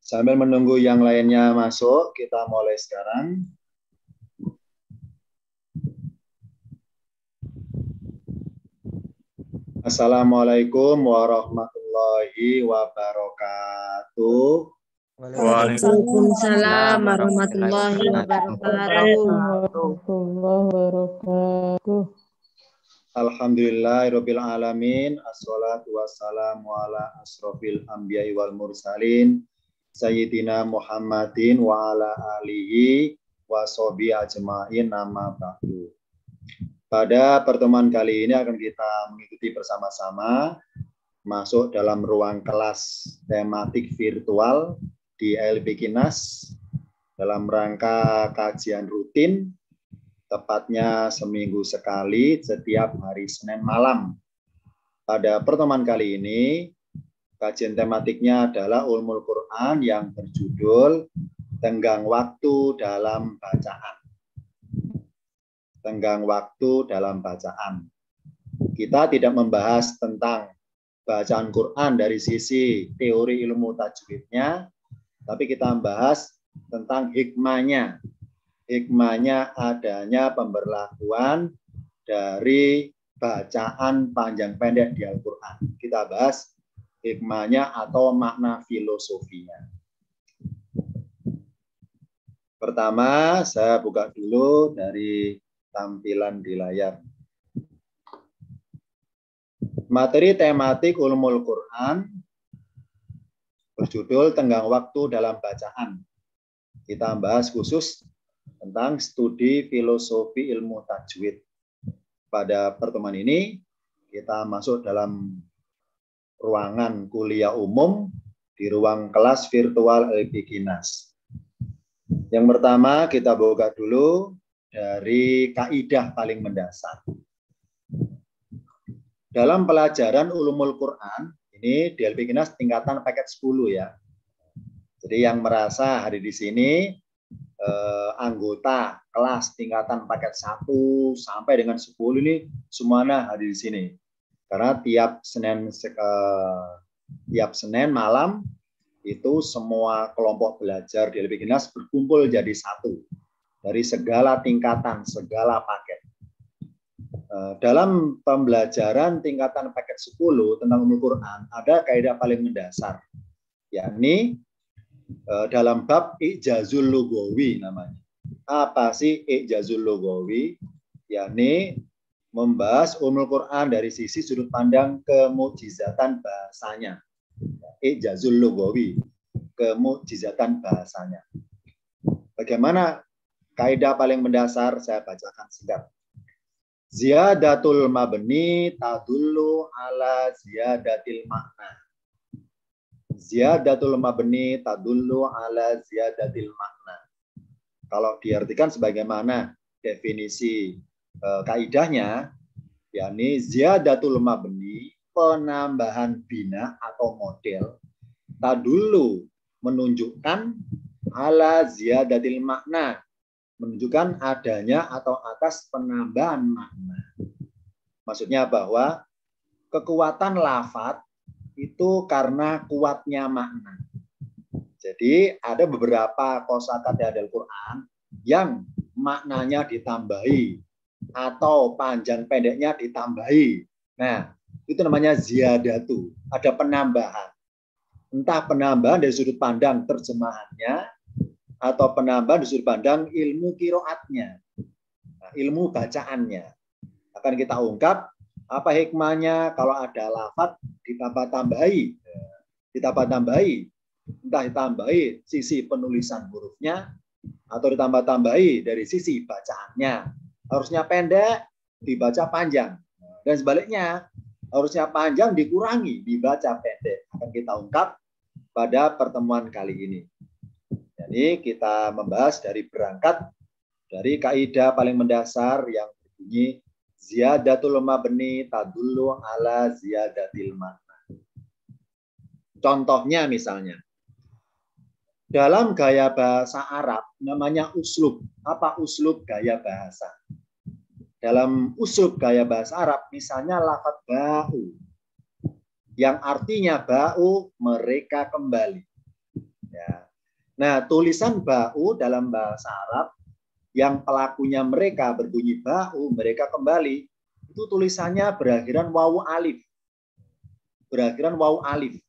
Sambil menunggu yang lainnya masuk, kita mulai sekarang. Assalamualaikum warahmatullahi wabarakatuh. Waalaikumsalam warahmatullahi wabarakatuh. Alhamdulillahirabbil alamin. Assalatu wassalamu ala asrofil anbiya'i wal mursalin Sayyidina Muhammadin wa ala alihi wa sahbihi ajma'in amma ba'du. Pada pertemuan kali ini akan kita mengikuti bersama-sama masuk dalam ruang kelas tematik virtual di ALB Kinas dalam rangka kajian rutin, tepatnya seminggu sekali setiap hari Senin malam. Pada pertemuan kali ini, kajian tematiknya adalah Ulumul Quran yang berjudul Tenggang Waktu dalam Bacaan. Tenggang waktu dalam bacaan. Kita tidak membahas tentang bacaan Quran dari sisi teori ilmu tajwidnya, tapi kita membahas tentang hikmahnya. Hikmahnya adanya pemberlakuan dari bacaan panjang pendek di Al-Quran. Kita bahas hikmahnya atau makna filosofinya. Pertama, saya buka dulu dari tampilan di layar. Materi tematik Ulumul Quran berjudul Tenggang Waktu dalam Bacaan. Kita bahas khusus tentang studi filosofi ilmu tajwid. Pada pertemuan ini, kita masuk dalam ruangan kuliah umum di ruang kelas virtual ALB Kinas. Yang pertama, kita buka dulu dari kaidah paling mendasar. Dalam pelajaran Ulumul Quran, ini di ALB Kinas tingkatan paket 10 ya. Jadi yang merasa hari di sini anggota kelas tingkatan paket 1 sampai dengan 10 ini semuanya hadir di sini. Karena tiap Senin malam itu semua kelompok belajar di ALB Kinas berkumpul jadi satu dari segala tingkatan, segala paket. Dalam pembelajaran tingkatan paket 10 tentang Ulumul Quran ada kaidah paling mendasar, yakni dalam bab Ijazul Lugawi namanya. Apa sih Ijazul Lugawi? Yakni membahas Ulumul Quran dari sisi sudut pandang kemukjizatan bahasanya. Ijazul Lugawi, kemukjizatan bahasanya. Bagaimana kaidah paling mendasar? Saya bacakan singkat. Ziyadatul mabni tadullu ala ziyadatil makna. Ziyadatul mabni tadullu ala ziyadatil makna. Kalau diartikan sebagaimana definisi kaidahnya, yakni ziyadatul mabni, penambahan bina atau model, tadullu menunjukkan ala ziyadatil makna, menunjukkan adanya atau atas penambahan makna. Maksudnya bahwa kekuatan lafadz itu karena kuatnya makna. Jadi ada beberapa kosakata di Al-Quran yang maknanya ditambahi atau panjang pendeknya ditambahi. Nah, itu namanya ziyadatu. Ada penambahan. Entah penambahan dari sudut pandang terjemahannya atau penambahan dari sudut pandang ilmu qiraatnya, ilmu bacaannya. Akan kita ungkap apa hikmahnya kalau ada lafadz ditambah-tambahi, entah ditambahi sisi penulisan hurufnya atau ditambah-tambahi dari sisi bacaannya. Harusnya pendek dibaca panjang, dan sebaliknya harusnya panjang dikurangi dibaca pendek. Akan kita ungkap pada pertemuan kali ini. Jadi kita membahas dari berangkat dari kaidah paling mendasar yang berbunyi ziyadatul mabni tadullu ala ziyadatil makna. Contohnya misalnya, dalam gaya bahasa Arab namanya uslub. Apa uslub gaya bahasa? Dalam uslub gaya bahasa Arab misalnya lafadz ba'u, yang artinya ba'u mereka kembali. Ya. Nah, tulisan ba'u dalam bahasa Arab yang pelakunya mereka berbunyi ba'u, mereka kembali, itu tulisannya berakhiran wawu alif. Berakhiran wawu alif.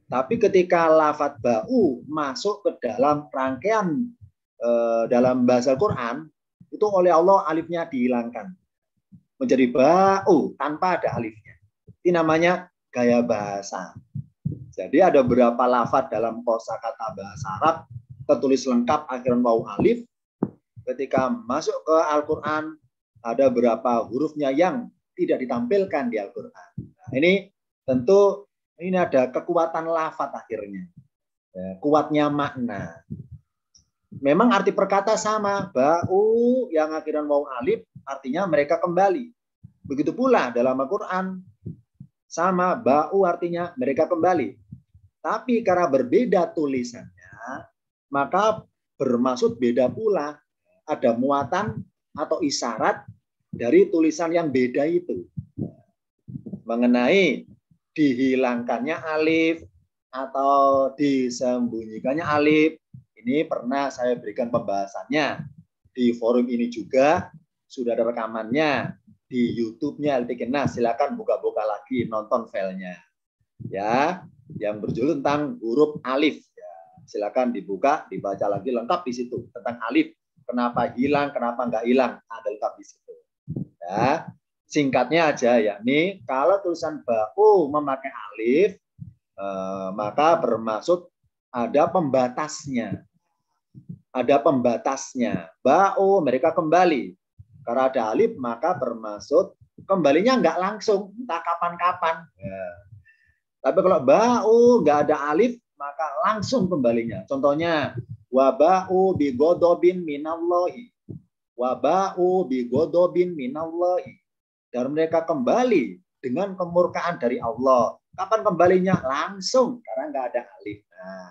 Tapi ketika lafadz ba'u masuk ke dalam rangkaian dalam bahasa Al-Quran, itu oleh Allah alifnya dihilangkan. Menjadi ba'u tanpa ada alifnya. Ini namanya gaya bahasa. Jadi ada beberapa lafadz dalam kosakata bahasa Arab tertulis lengkap akhiran wawu alif. Ketika masuk ke Al-Quran, ada beberapa hurufnya yang tidak ditampilkan di Al-Quran. Nah, ini tentu ini ada kekuatan lafadz akhirnya. Ya, kuatnya makna. Memang arti perkata sama. Ba'u yang akhiran wawu alif artinya mereka kembali. Begitu pula dalam Al-Quran. Sama, ba'u artinya mereka kembali. Tapi karena berbeda tulisannya, maka bermaksud beda pula. Ada muatan atau isyarat dari tulisan yang beda itu. Mengenai dihilangkannya alif atau disembunyikannya alif, ini pernah saya berikan pembahasannya. Di forum ini juga sudah ada rekamannya. Di YouTube-nya LPKNAS, silakan buka-buka lagi, nonton filenya. Ya, yang berjudul tentang huruf alif. Ya, silakan dibuka, dibaca lagi lengkap di situ tentang alif. Kenapa hilang, kenapa nggak hilang, ada lengkap di situ. Ya, singkatnya aja, yakni kalau tulisan ba'u memakai alif, maka bermaksud ada pembatasnya. Ada pembatasnya. Ba'u mereka kembali. Karena ada alif, maka bermaksud kembalinya nggak langsung, entah kapan-kapan. Ya. Tapi kalau ba'u nggak ada alif, maka langsung kembalinya. Contohnya, waba'u bi godobin minallahi. Waba'u bi godobin minallahi. Dan mereka kembali dengan kemurkaan dari Allah. Kapan kembalinya? Langsung, karena nggak ada alif. Nah,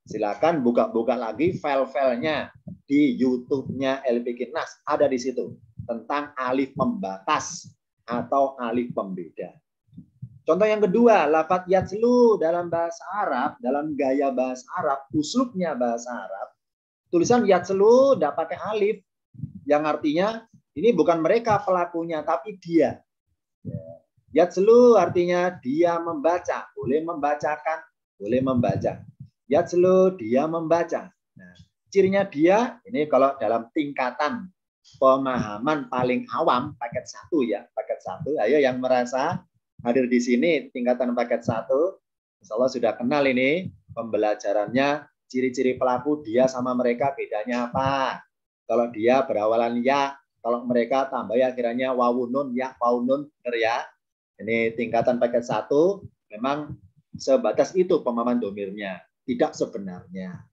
silakan buka-buka lagi file-filenya di YouTube-nya LPKNAS. Ada di situ tentang alif pembatas atau alif pembeda. Contoh yang kedua, lafadz yatslu dalam bahasa Arab, dalam gaya bahasa Arab, uslubnya bahasa Arab, tulisan yatslu tidak pakai alif, yang artinya ini bukan mereka pelakunya, tapi dia. Yatslu artinya dia membaca, boleh membacakan, boleh membaca. Yatslu dia membaca. Nah, cirinya dia, ini kalau dalam tingkatan pemahaman paling awam, paket 1 ya, paket 1. Ayo yang merasa hadir di sini tingkatan paket 1, insya Allah sudah kenal ini pembelajarannya, ciri-ciri pelaku dia sama mereka bedanya apa. Kalau dia berawalan ya, kalau mereka tambah ya kiranya wawunun ya, wawunun, ya. Ini tingkatan paket 1, memang sebatas itu pemahaman domirnya, tidak sebenarnya.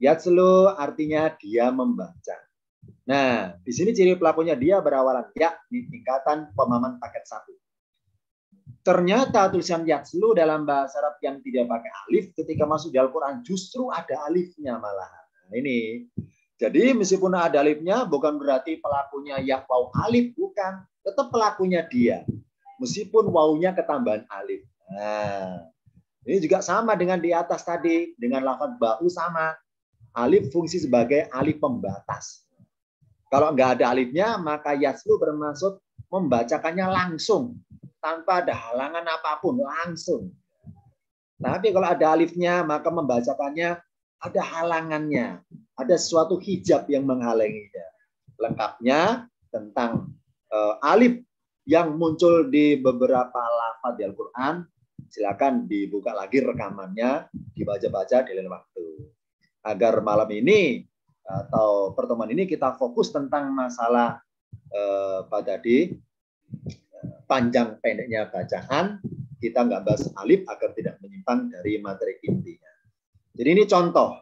Yatslu artinya dia membaca. Nah, di sini ciri pelakunya dia berawalan ya di tingkatan pemahaman paket 1. Ternyata tulisan yatslu dalam bahasa Arab yang tidak pakai alif ketika masuk di Al-Quran justru ada alifnya malah. Nah, ini. Jadi meskipun ada alifnya bukan berarti pelakunya ya waw alif, bukan. Tetap pelakunya dia. Meskipun wawunya ketambahan alif. Nah, ini juga sama dengan di atas tadi. Dengan lafadz ba'u sama. Alif fungsi sebagai alif pembatas. Kalau nggak ada alifnya, maka yatslu bermaksud membacakannya langsung. Tanpa ada halangan apapun, langsung. Tapi kalau ada alifnya, maka membacakannya ada halangannya. Ada suatu hijab yang menghalanginya. Lengkapnya tentang alif yang muncul di beberapa lafaz di Al-Quran, silakan dibuka lagi rekamannya, dibaca-baca di lain waktu. Agar malam ini atau pertemuan ini kita fokus tentang masalah tadi, panjang pendeknya bacaan, kita nggak bahas alif agar tidak menyimpang dari materi intinya. Jadi ini contoh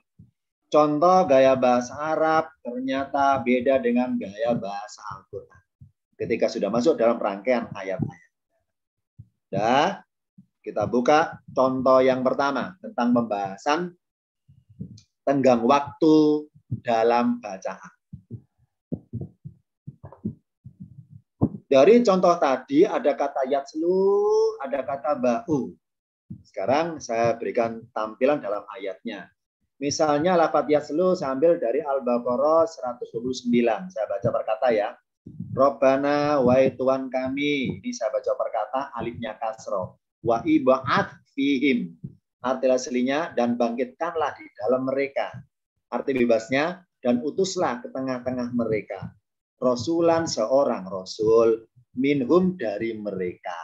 gaya bahasa Arab ternyata beda dengan gaya bahasa Al-Quran ketika sudah masuk dalam rangkaian ayat-ayat. Nah, kita buka contoh yang pertama tentang pembahasan tenggang waktu dalam bacaan. Dari contoh tadi ada kata yatslu, ada kata ba'u. Sekarang saya berikan tampilan dalam ayatnya. Misalnya lafadz yaslu sambil dari Al-Baqarah 129. Saya baca perkata ya. Robbana wahai Tuhan kami. Ini saya baca perkata alifnya kasroh. Wa iba'at fihim. Arti aslinya dan bangkitkanlah di dalam mereka. Arti bebasnya dan utuslah ke tengah-tengah mereka. Rasulan seorang rasul minhum dari mereka.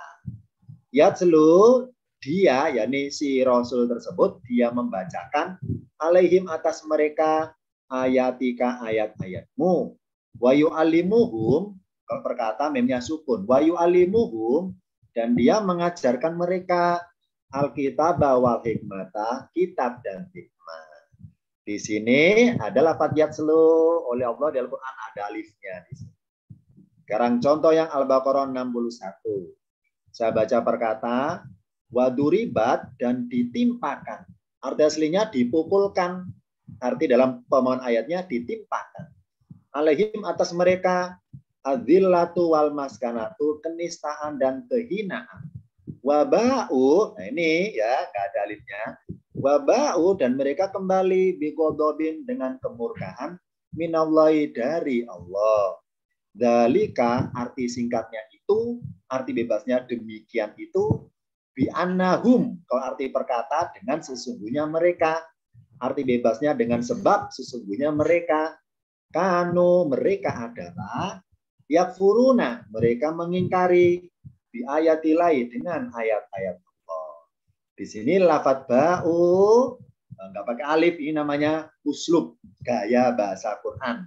Yatslu dia, yakni si rasul tersebut, dia membacakan alaihim atas mereka ayatika ayat-ayatmu. Wa yu'allimuhum, kalau perkata memnya sukun. Wa yu'allimuhum, dan dia mengajarkan mereka alkitab wal hikmata, kitab dan hikmah. Di sini ada lafadz yatslu oleh Allah di Al-Quran, ada alifnya di sini. Sekarang contoh yang Al-Baqarah 61. Saya baca perkata waduribat dan ditimpakan. Arti aslinya dipukulkan. Arti dalam pemahaman ayatnya ditimpakan. Alaihim atas mereka adzillatu wal maskanatu, kenistaan dan kehinaan. Waba'u, nah ini ya nggak ada alifnya. Waba'u dan mereka kembali bigodobin dengan kemurkaan minallahi dari Allah. Dzalika arti singkatnya itu, arti bebasnya demikian itu, bi'annahum, kalau arti perkata dengan sesungguhnya mereka, arti bebasnya dengan sebab sesungguhnya mereka, kanu mereka adalah yakfuruna, mereka mengingkari biayatilai dengan ayat-ayat Allah. Di sini lafadz ba'u enggak pakai alif, ini namanya uslub, gaya bahasa Quran.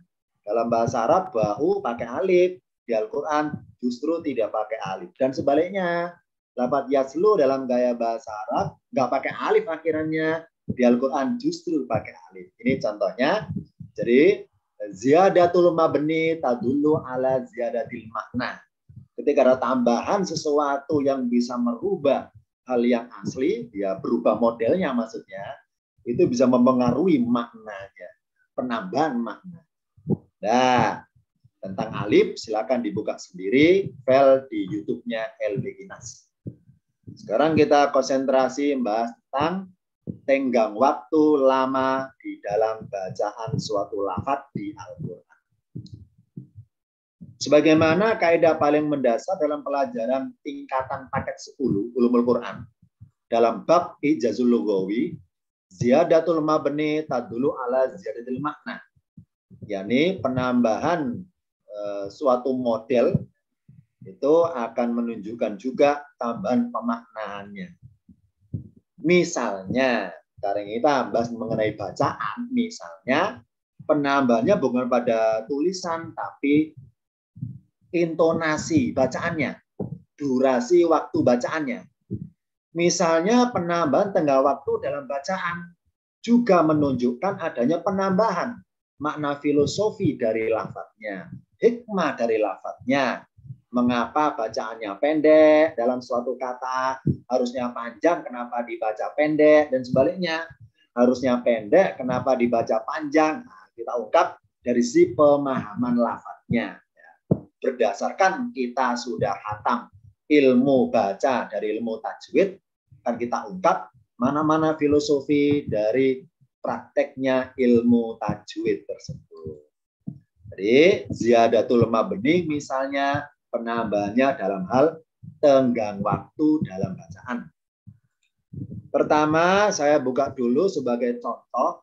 Dalam bahasa Arab ba'u pakai alif, di Al-Quran justru tidak pakai alif. Dan sebaliknya, lafadz yaslu dalam gaya bahasa Arab nggak pakai alif akhirannya, di Al-Quran justru pakai alif. Ini contohnya. Jadi ziyadatul mabni tadullu ala ziyadatil makna. Ketika ada tambahan sesuatu yang bisa merubah hal yang asli, ya berubah modelnya maksudnya, itu bisa mempengaruhi maknanya, penambahan makna. Nah, tentang alif silakan dibuka sendiri file di YouTube-nya LB Inas. Sekarang kita konsentrasi membahas tentang tenggang waktu lama di dalam bacaan suatu lafadz di Al-Quran. Sebagaimana kaidah paling mendasar dalam pelajaran tingkatan paket 10 Ulumul Quran dalam bab Ijazul Lughawi, ziyadatul mabni tadulu ala ziyadatil makna, yakni penambahan suatu model itu akan menunjukkan juga tambahan pemaknaannya. Misalnya, sekarang kita bahas mengenai bacaan, misalnya penambahannya bukan pada tulisan, tapi intonasi bacaannya, durasi waktu bacaannya. Misalnya penambahan tengah waktu dalam bacaan juga menunjukkan adanya penambahan makna filosofi dari lafadznya, hikmah dari lafadznya. Mengapa bacaannya pendek dalam suatu kata, harusnya panjang, kenapa dibaca pendek, dan sebaliknya. Harusnya pendek, kenapa dibaca panjang. Nah, kita ungkap dari si pemahaman lafadznya. Berdasarkan kita sudah hatam ilmu baca dari ilmu tajwid, kan kita ungkap mana-mana filosofi dari prakteknya ilmu tajwid tersebut. Jadi ziyadatul mabni misalnya penambahannya dalam hal tenggang waktu dalam bacaan. Pertama saya buka dulu sebagai contoh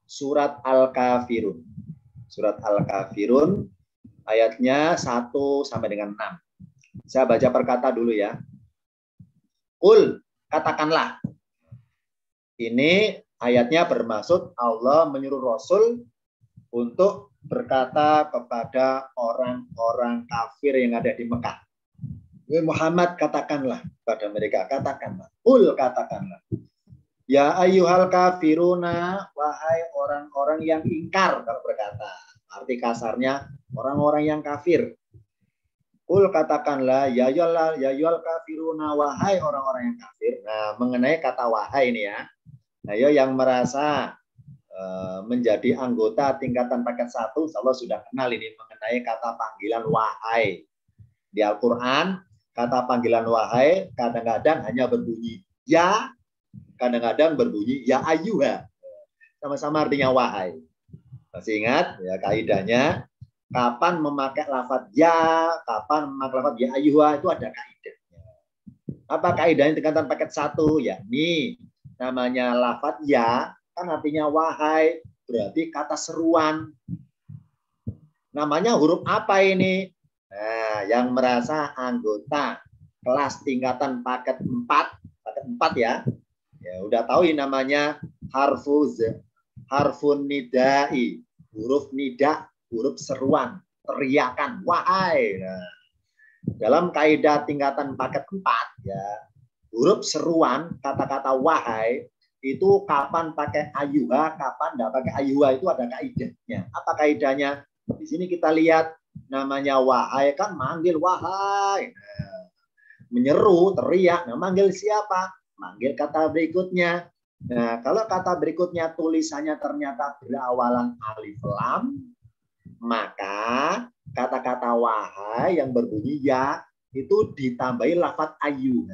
surat Al-Kafirun. Surat Al-Kafirun ayatnya 1 sampai dengan 6. Saya baca perkata dulu ya. Qul, katakanlah. Ini ayatnya bermaksud Allah menyuruh Rasul untuk berkata kepada orang-orang kafir yang ada di Mekah. Muhammad katakanlah kepada mereka, katakanlah. Qul, katakanlah. Ya ayyuhal kafiruna, wahai orang-orang yang ingkar, kalau berkata. Arti kasarnya, orang-orang yang kafir. Qul, katakanlah, ya ayyuhal kafiruna, wahai orang-orang yang kafir. Nah, mengenai kata wahai ini ya. Nah, yang merasa menjadi anggota tingkatan paket 1, Allah sudah kenal ini mengenai kata panggilan wahai. Di Al-Quran, kata panggilan wahai kadang-kadang hanya berbunyi ya, kadang-kadang berbunyi ya ayyuha. Sama-sama artinya wahai. Masih ingat ya kaidahnya? Kapan memakai lafadz ya, kapan memakai lafadz ya ayyuha, itu ada kaidahnya. Apa kaidahnya tingkatan paket 1? Yakni namanya lafadz ya kan artinya wahai, berarti kata seruan. Namanya huruf apa ini? Nah, yang merasa anggota kelas tingkatan paket 4 ya. Ya, udah tahu ini namanya harfun nidai, huruf nida, huruf seruan, teriakan, wahai. Nah, dalam kaidah tingkatan paket 4 ya, huruf seruan, kata-kata wahai itu kapan pakai ayyuha, kapan enggak pakai ayyuha, itu ada kaidahnya. Apa kaidahnya? Di sini kita lihat namanya wahai kan manggil wahai. Nah, menyeru, teriak. Nah, manggil siapa? Manggil kata berikutnya. Nah, kalau kata berikutnya tulisannya ternyata berawalan alif lam, maka kata-kata wahai yang berbunyi ya itu ditambahi lafadz ayu.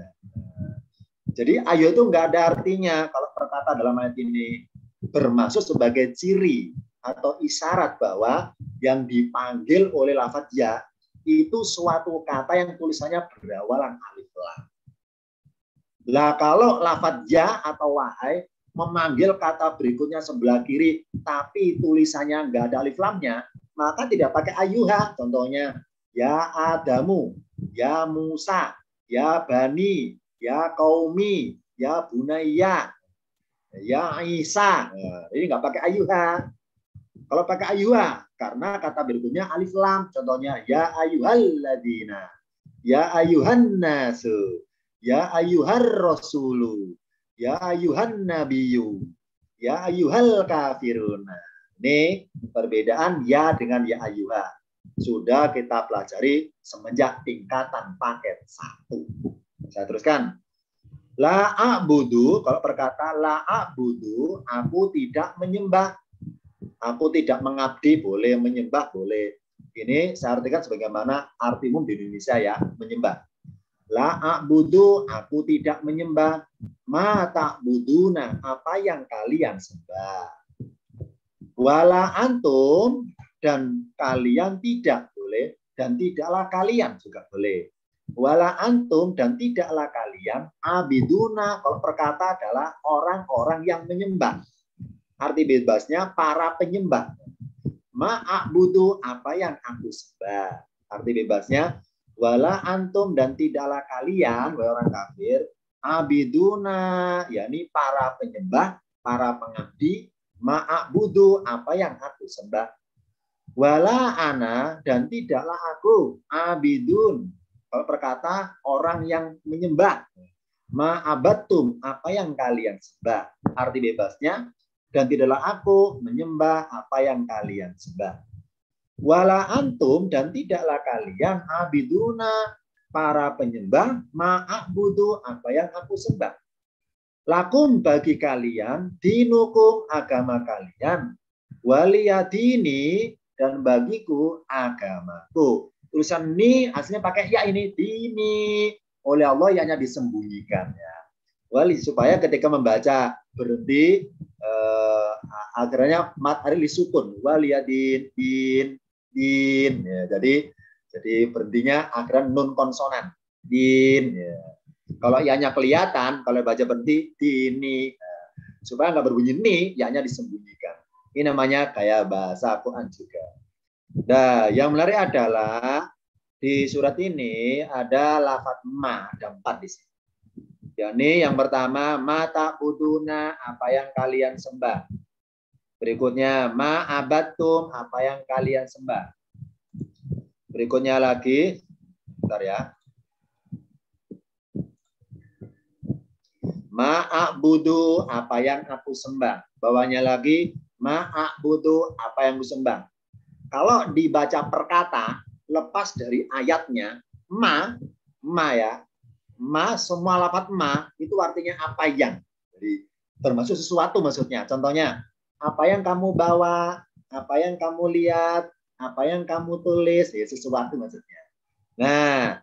Jadi ayu itu enggak ada artinya kalau perkata dalam ayat ini, bermaksud sebagai ciri atau isyarat bahwa yang dipanggil oleh lafadz ya itu suatu kata yang tulisannya berawalan alif lam. Lah kalau lafadz ya atau wahai memanggil kata berikutnya sebelah kiri tapi tulisannya enggak ada alif lamnya, maka tidak pakai ayyuha. Contohnya ya Adamu, ya Musa, ya Bani, ya Qaumi, ya Bunayya, ya Isa. Nah, ini enggak pakai ayyuha. Kalau pakai ayyuha karena kata berikutnya alif lam. Contohnya ya ayyuhalladzina, ya ayyuhan nasu, ya ayyuhar rasulu, ya ayyuhan nabiyyu, ya ayyuhal kafirun. Ini perbedaan ya dengan ya ayyuha. Sudah kita pelajari semenjak tingkatan paket 1. Saya teruskan. La a'budu, kalau berkata la a'budu, aku tidak menyembah. Aku tidak mengabdi, boleh, menyembah, boleh. Ini saya artikan sebagaimana arti umum di Indonesia ya, menyembah. La a'budu, aku tidak menyembah. Ma ta'buduna, apa yang kalian sembah. Wala antum, dan kalian tidak boleh, dan tidaklah kalian juga boleh. Wala antum, dan tidaklah kalian abiduna, kalau perkata adalah orang-orang yang menyembah. Arti bebasnya para penyembah. Ma'abudu, apa yang aku sembah. Arti bebasnya wala antum, dan tidaklah kalian wahai orang kafir abiduna, yakni para penyembah, para pengabdi, ma'abudu, apa yang aku sembah. Wala ana, dan tidaklah aku abidun, kalau berkata orang yang menyembah. Ma'abatum, apa yang kalian sembah. Arti bebasnya dan tidaklah aku menyembah apa yang kalian sembah. Wala antum, dan tidaklah kalian abiduna, para penyembah, ma'abudu, apa yang aku sembah. Lakum, bagi kalian, dinukum, agama kalian, waliyadini, dan bagiku agamaku. Tulisan ni aslinya pakai ya ini, dini, oleh Allah ianya disembunyikan ya. Wali, supaya ketika membaca berhenti akhirnya mat ari lisukun waliyadin din ya, jadi berhentinya akhirnya nun konsonan din ya. Kalau ianya kelihatan, kalau baca berhenti dini, supaya nggak berbunyi ni, ianya disembunyikan. Ini namanya gaya bahasa Quran juga. Nah, yang menarik adalah di surat ini ada lafadz ma, ada 4 di sini. Yakni yang pertama, mata buduna, apa yang kalian sembah. Berikutnya, ma'abatum, apa yang kalian sembah. Berikutnya lagi, bentar ya. Ma'abudu, apa yang aku sembah. Bawahnya lagi, ma'abudu, apa yang aku sembah. Kalau dibaca perkata, lepas dari ayatnya, ma ya, ma, semua lafadz ma itu artinya apa yang. Jadi termasuk sesuatu maksudnya. Contohnya, apa yang kamu bawa, apa yang kamu lihat, apa yang kamu tulis, ya sesuatu maksudnya. Nah,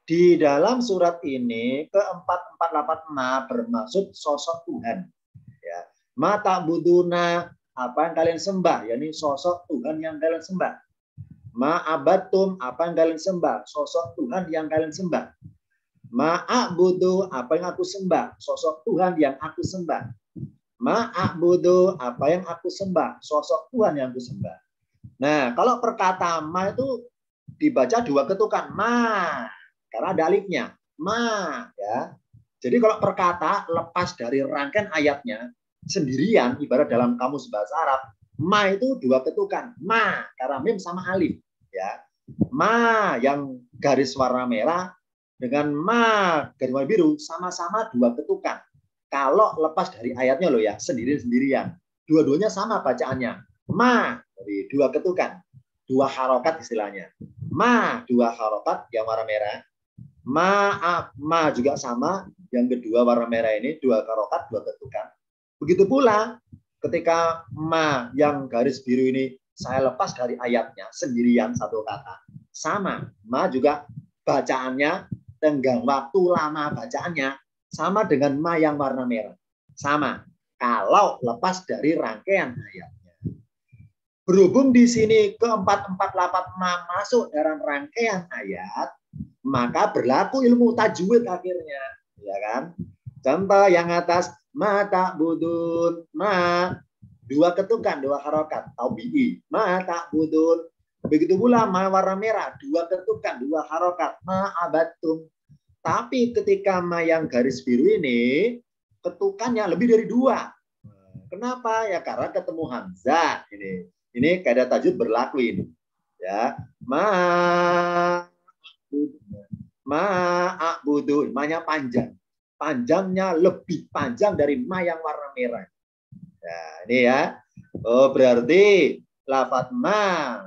di dalam surat ini keempat lafadz ma bermaksud sosok Tuhan. Ya. Ma ta'buduna, apa yang kalian sembah, yakni sosok Tuhan yang kalian sembah. Ma abattum, apa yang kalian sembah, sosok Tuhan yang kalian sembah. Ma a'budu, apa yang aku sembah, sosok Tuhan yang aku sembah. Ma a'budu, apa yang aku sembah, sosok Tuhan yang aku sembah. Nah, kalau perkataan ma itu dibaca dua ketukan, ma, karena ada alifnya, ma, ya. Jadi kalau perkata lepas dari rangkaian ayatnya sendirian, ibarat dalam kamus bahasa Arab, ma itu dua ketukan, ma, karena mim sama alif, ya. Ma yang garis warna merah dengan ma garis warna biru sama-sama dua ketukan. Kalau lepas dari ayatnya loh ya, sendiri-sendirian. Dua-duanya sama bacaannya. Ma, jadi dua ketukan, dua harokat istilahnya. Ma, dua harokat yang warna merah. Ma juga sama, yang kedua warna merah ini dua harokat, dua ketukan. Begitu pula ketika ma yang garis biru ini saya lepas dari ayatnya sendirian satu kata. Sama, ma juga bacaannya, tenggang waktu lama bacaannya sama dengan ma yang warna merah. Sama, kalau lepas dari rangkaian ayat. Berhubung di sini keempat-empat lapat ma masuk dalam rangkaian ayat, maka berlaku ilmu tajwid akhirnya, ya kan? Contoh yang atas, ma ta'budun, ma, dua ketukan, dua harokat, taubi'i, ma ta'budun. Begitu pula ma warna merah, dua ketukan, dua harokat, ma abattum. Tapi ketika ma yang garis biru ini, ketukannya lebih dari dua. Kenapa? Ya karena ketemu hamzah ini. Ini kaidah tajwid berlaku ini. Ya, ma'budu, ma-nya panjang. Panjangnya lebih panjang dari ma yang warna merah. Ya, ini ya. Oh, berarti lafadz ma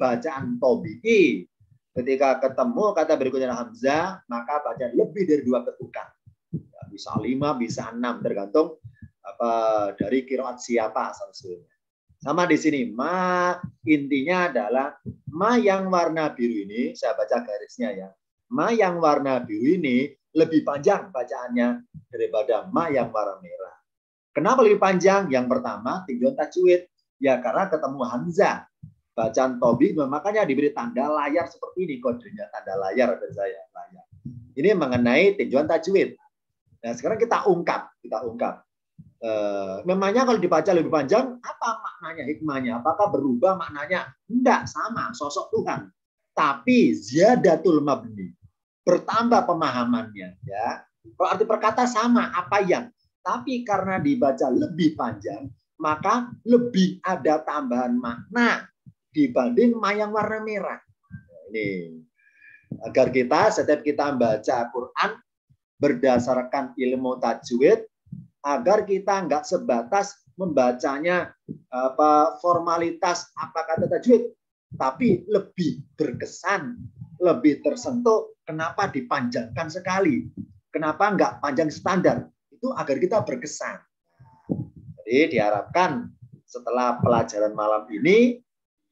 bacaan tobi'i ketika ketemu kata berikutnya hamzah, maka bacaan lebih dari dua ketukan. Ya, bisa 5, bisa 6 tergantung apa dari qiraat siapa asal-usulnya. Sama di sini, ma intinya adalah ma yang warna biru ini, saya baca garisnya ya. Ma yang warna biru ini lebih panjang bacaannya daripada ma yang warna merah. Kenapa lebih panjang? Yang pertama, tinjauan tajwid. Ya karena ketemu hamzah. Bacaan tobi, makanya diberi tanda layar seperti ini. Kodenya tanda layar ada saya. Layar. Ini mengenai tinjauan tajwid. Nah sekarang kita ungkap. Memangnya kalau dibaca lebih panjang, apa maknanya, hikmahnya? Apakah berubah maknanya? Enggak, sama, sosok Tuhan. Tapi ziyadatul mabni, bertambah pemahamannya. Ya, kalau arti perkata sama, apa yang? Tapi karena dibaca lebih panjang, maka lebih ada tambahan makna dibanding yang warna merah. Ini agar kita setiap kita membaca Quran berdasarkan ilmu tajwid, agar kita nggak sebatas membacanya formalitas apa kata tajwid, tapi lebih berkesan, lebih tersentuh. Kenapa dipanjangkan sekali? Kenapa nggak panjang standar? Itu agar kita berkesan. Jadi diharapkan setelah pelajaran malam ini,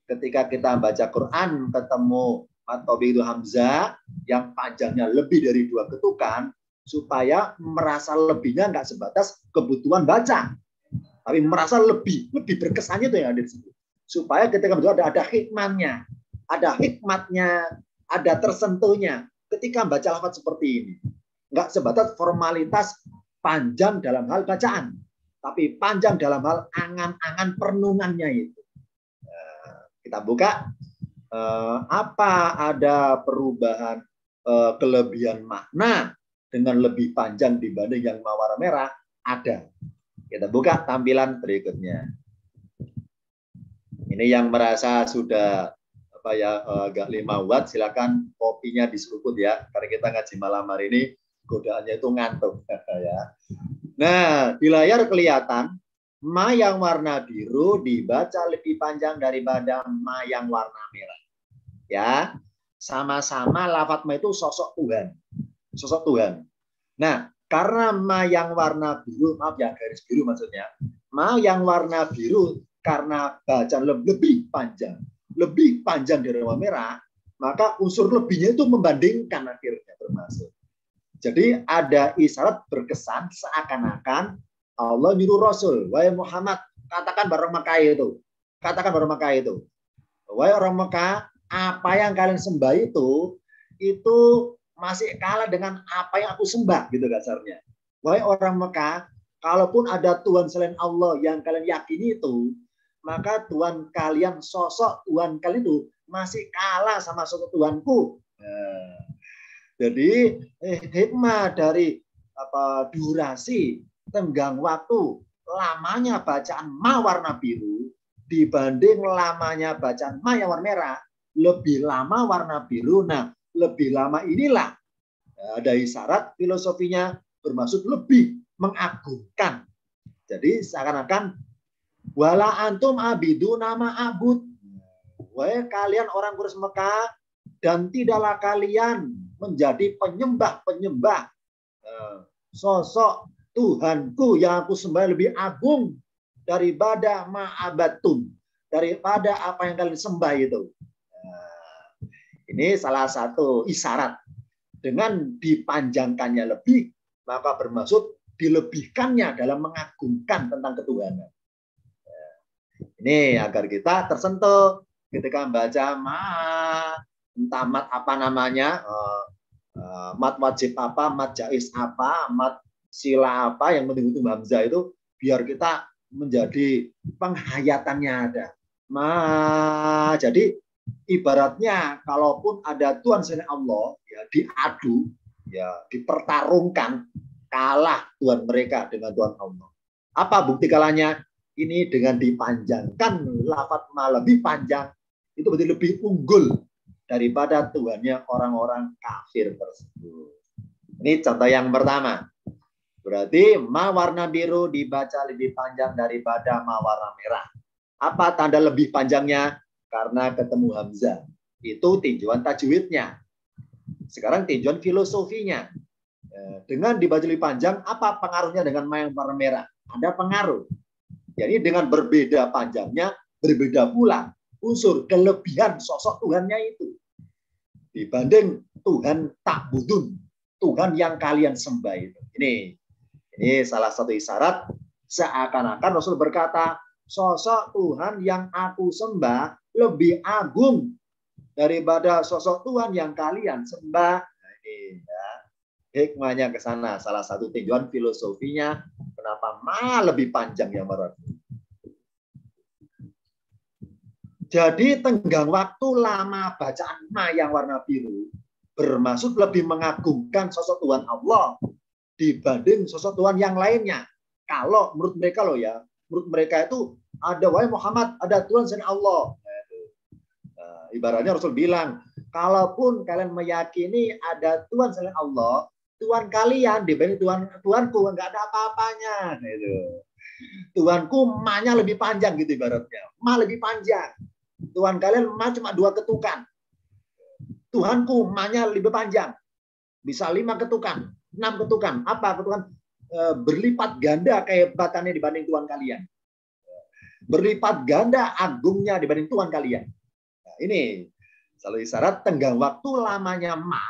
ketika kita baca Quran ketemu matobi itu hamzah yang panjangnya lebih dari dua ketukan, supaya merasa lebihnya nggak sebatas kebutuhan baca, tapi merasa lebih berkesannya itu yang ada di situ. Supaya ketika betul ada hikmahnya, ada tersentuhnya. Ketika baca lafaz seperti ini, nggak sebatas formalitas panjang dalam hal bacaan, tapi panjang dalam hal angan-angan perenungannya itu. Kita buka apa ada perubahan kelebihan makna dengan lebih panjang dibanding yang warna merah? Ada. Kita buka tampilan berikutnya. Ini yang merasa sudah agak 5 watt, silakan kopinya diseruput ya. Karena kita ngaji malam hari ini godaannya itu ngantuk ya. Nah, di layar kelihatan ma yang warna biru dibaca lebih panjang daripada ma yang warna merah. Ya, sama-sama lafadz ma itu sosok Tuhan. Sosok Tuhan. Nah, karena ma yang warna biru, maaf ya garis biru maksudnya, ma yang warna biru karena bacaan lebih panjang dari warna merah, maka unsur lebihnya itu membandingkan akhirnya termasuk. Jadi ada isyarat berkesan seakan-akan Allah nyuruh Rasul, wahai Muhammad, katakan barang Mekah itu. Katakan barang Mekah itu. Wahai orang Mekah, apa yang kalian sembah itu masih kalah dengan apa yang aku sembah, gitu kasarnya. Wahai orang Mekah, kalaupun ada Tuhan selain Allah yang kalian yakini itu, maka Tuhan kalian, sosok Tuhan kalian itu masih kalah sama sosok Tuhanku. Nah, jadi hikmah dari durasi, tenggang waktu, lamanya bacaan ma warna biru dibanding lamanya bacaan ma yang warna merah, lebih lama warna biru. Nah, lebih lama inilah ada isyarat filosofinya bermaksud lebih mengagungkan. Jadi seakan-akan wala antum abidu nama abud. Wahai kalian orang Quraisy Mekah, dan tidaklah kalian menjadi penyembah-penyembah sosok Tuhanku yang aku sembah lebih agung daripada ma'abatum, daripada apa yang kalian sembah itu. Ini salah satu isyarat. Dengan dipanjangkannya lebih, maka bermaksud dilebihkannya dalam mengagungkan tentang ketuhanan. Ini agar kita tersentuh ketika membaca entah mat apa namanya, mat wajib apa, mat jaiz apa, mat sila apa, yang penting itu hamzah itu, biar kita menjadi penghayatannya ada. Jadi ibaratnya kalaupun ada Tuhan selain Allah, ya diadu, ya dipertarungkan, kalah Tuhan mereka dengan Tuhan Allah. Apa bukti kalahnya? Ini dengan dipanjangkan lafaz ma lebih panjang, itu berarti lebih unggul daripada Tuhannya orang-orang kafir tersebut. Ini contoh yang pertama. Berarti ma warna biru dibaca lebih panjang daripada ma warna merah. Apa tanda lebih panjangnya? Karena ketemu hamzah. Itu tinjauan tajwidnya. Sekarang tinjauan filosofinya. Dengan dibaca lebih panjang, apa pengaruhnya dengan ma yang warna merah? Ada pengaruh. Jadi dengan berbeda panjangnya, berbeda pula unsur kelebihan sosok Tuhannya itu. Dibanding Tuhan ta'budun, Tuhan yang kalian sembah itu. Ini salah satu isyarat, seakan-akan Rasul berkata, sosok Tuhan yang aku sembah lebih agung daripada sosok Tuhan yang kalian sembah. Nah, ini ya, hikmahnya ke sana. Salah satu tinjauan filosofinya, kenapa ma lebih panjang yang merah. Jadi tenggang waktu lama bacaan ma yang warna biru bermaksud lebih mengagungkan sosok Tuhan Allah dibanding sosok Tuhan yang lainnya. Kalau menurut mereka loh ya, menurut mereka itu ada wahai Muhammad, ada Tuhan selain Allah. Nah, ibaratnya Rasul bilang, kalaupun kalian meyakini ada Tuhan selain Allah, Tuhan kalian dibanding Tuhanku nggak ada apa-apanya. Tuhanku ma-nya lebih panjang gitu ibaratnya. Ma lebih panjang. Tuhan kalian ma cuma 2 ketukan. Tuhanku ma-nya lebih panjang. Bisa 5 ketukan, 6 ketukan. Apa ketukan? Berlipat ganda kehebatannya dibanding Tuhan kalian. Berlipat ganda agungnya dibanding Tuhan kalian. Nah, ini selalu isyarat tenggang waktu lamanya ma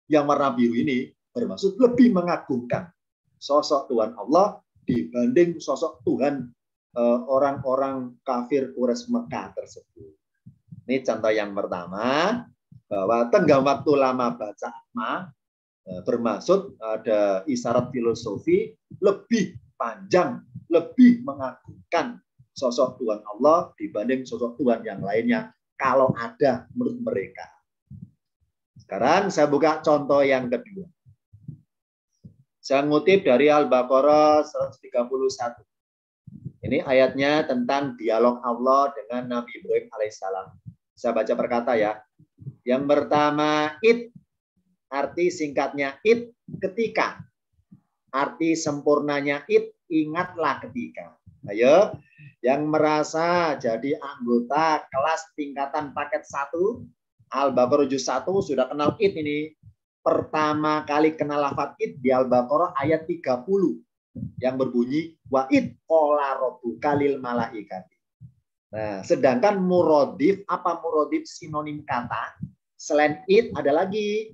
yang warna biru ini bermaksud lebih mengagungkan sosok Tuhan Allah dibanding sosok Tuhan orang-orang kafir Quraisy Mekah tersebut. Ini contoh yang pertama, bahwa tenggang waktu lama baca ma bermaksud ada isyarat filosofi lebih panjang, lebih mengagungkan sosok Tuhan Allah dibanding sosok Tuhan yang lainnya kalau ada menurut mereka. Sekarang saya buka contoh yang kedua. Saya ngutip dari Al-Baqarah 131. Ini ayatnya tentang dialog Allah dengan Nabi Ibrahim alaihissalam. Saya baca berkata ya. Yang pertama, id. Arti singkatnya id, ketika. Arti sempurnanya id, ingatlah ketika. Ayo, yang merasa jadi anggota kelas tingkatan paket 1, Al-Baqarah juz 1 sudah kenal id ini. Pertama kali kenal lafaz id di Al-Baqarah ayat 30 yang berbunyi wa id qala rabbuka lil malaikati. Nah, sedangkan muradif, apa muradif sinonim kata? Selain id ada lagi,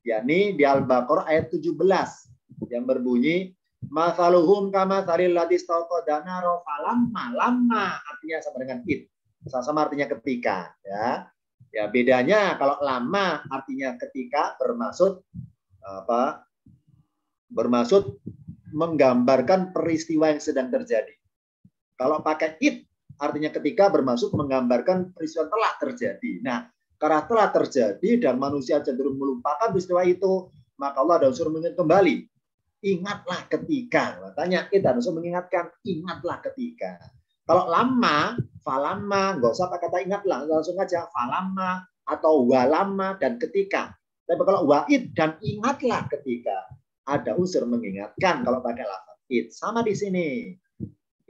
yakni di Al-Baqarah ayat 17 yang berbunyi Masaluhum kama salil lati staqadana falamma artinya sama dengan it. Sama artinya ketika, ya. Ya, bedanya kalau lama artinya ketika bermaksud apa? Bermaksud menggambarkan peristiwa yang sedang terjadi. Kalau pakai it artinya ketika bermaksud menggambarkan peristiwa yang telah terjadi. Nah, karena telah terjadi dan manusia cenderung melupakan peristiwa itu, maka Allah ada unsur mengingat kembali. Ingatlah ketika. Makanya kita harus mengingatkan, ingatlah ketika. Kalau lama, falamma, nggak usah pakai kata ingatlah, langsung aja falamma atau walama dan ketika. Tapi kalau wa'id dan ingatlah ketika, ada unsur mengingatkan kalau pakai lafaz id. Sama di sini.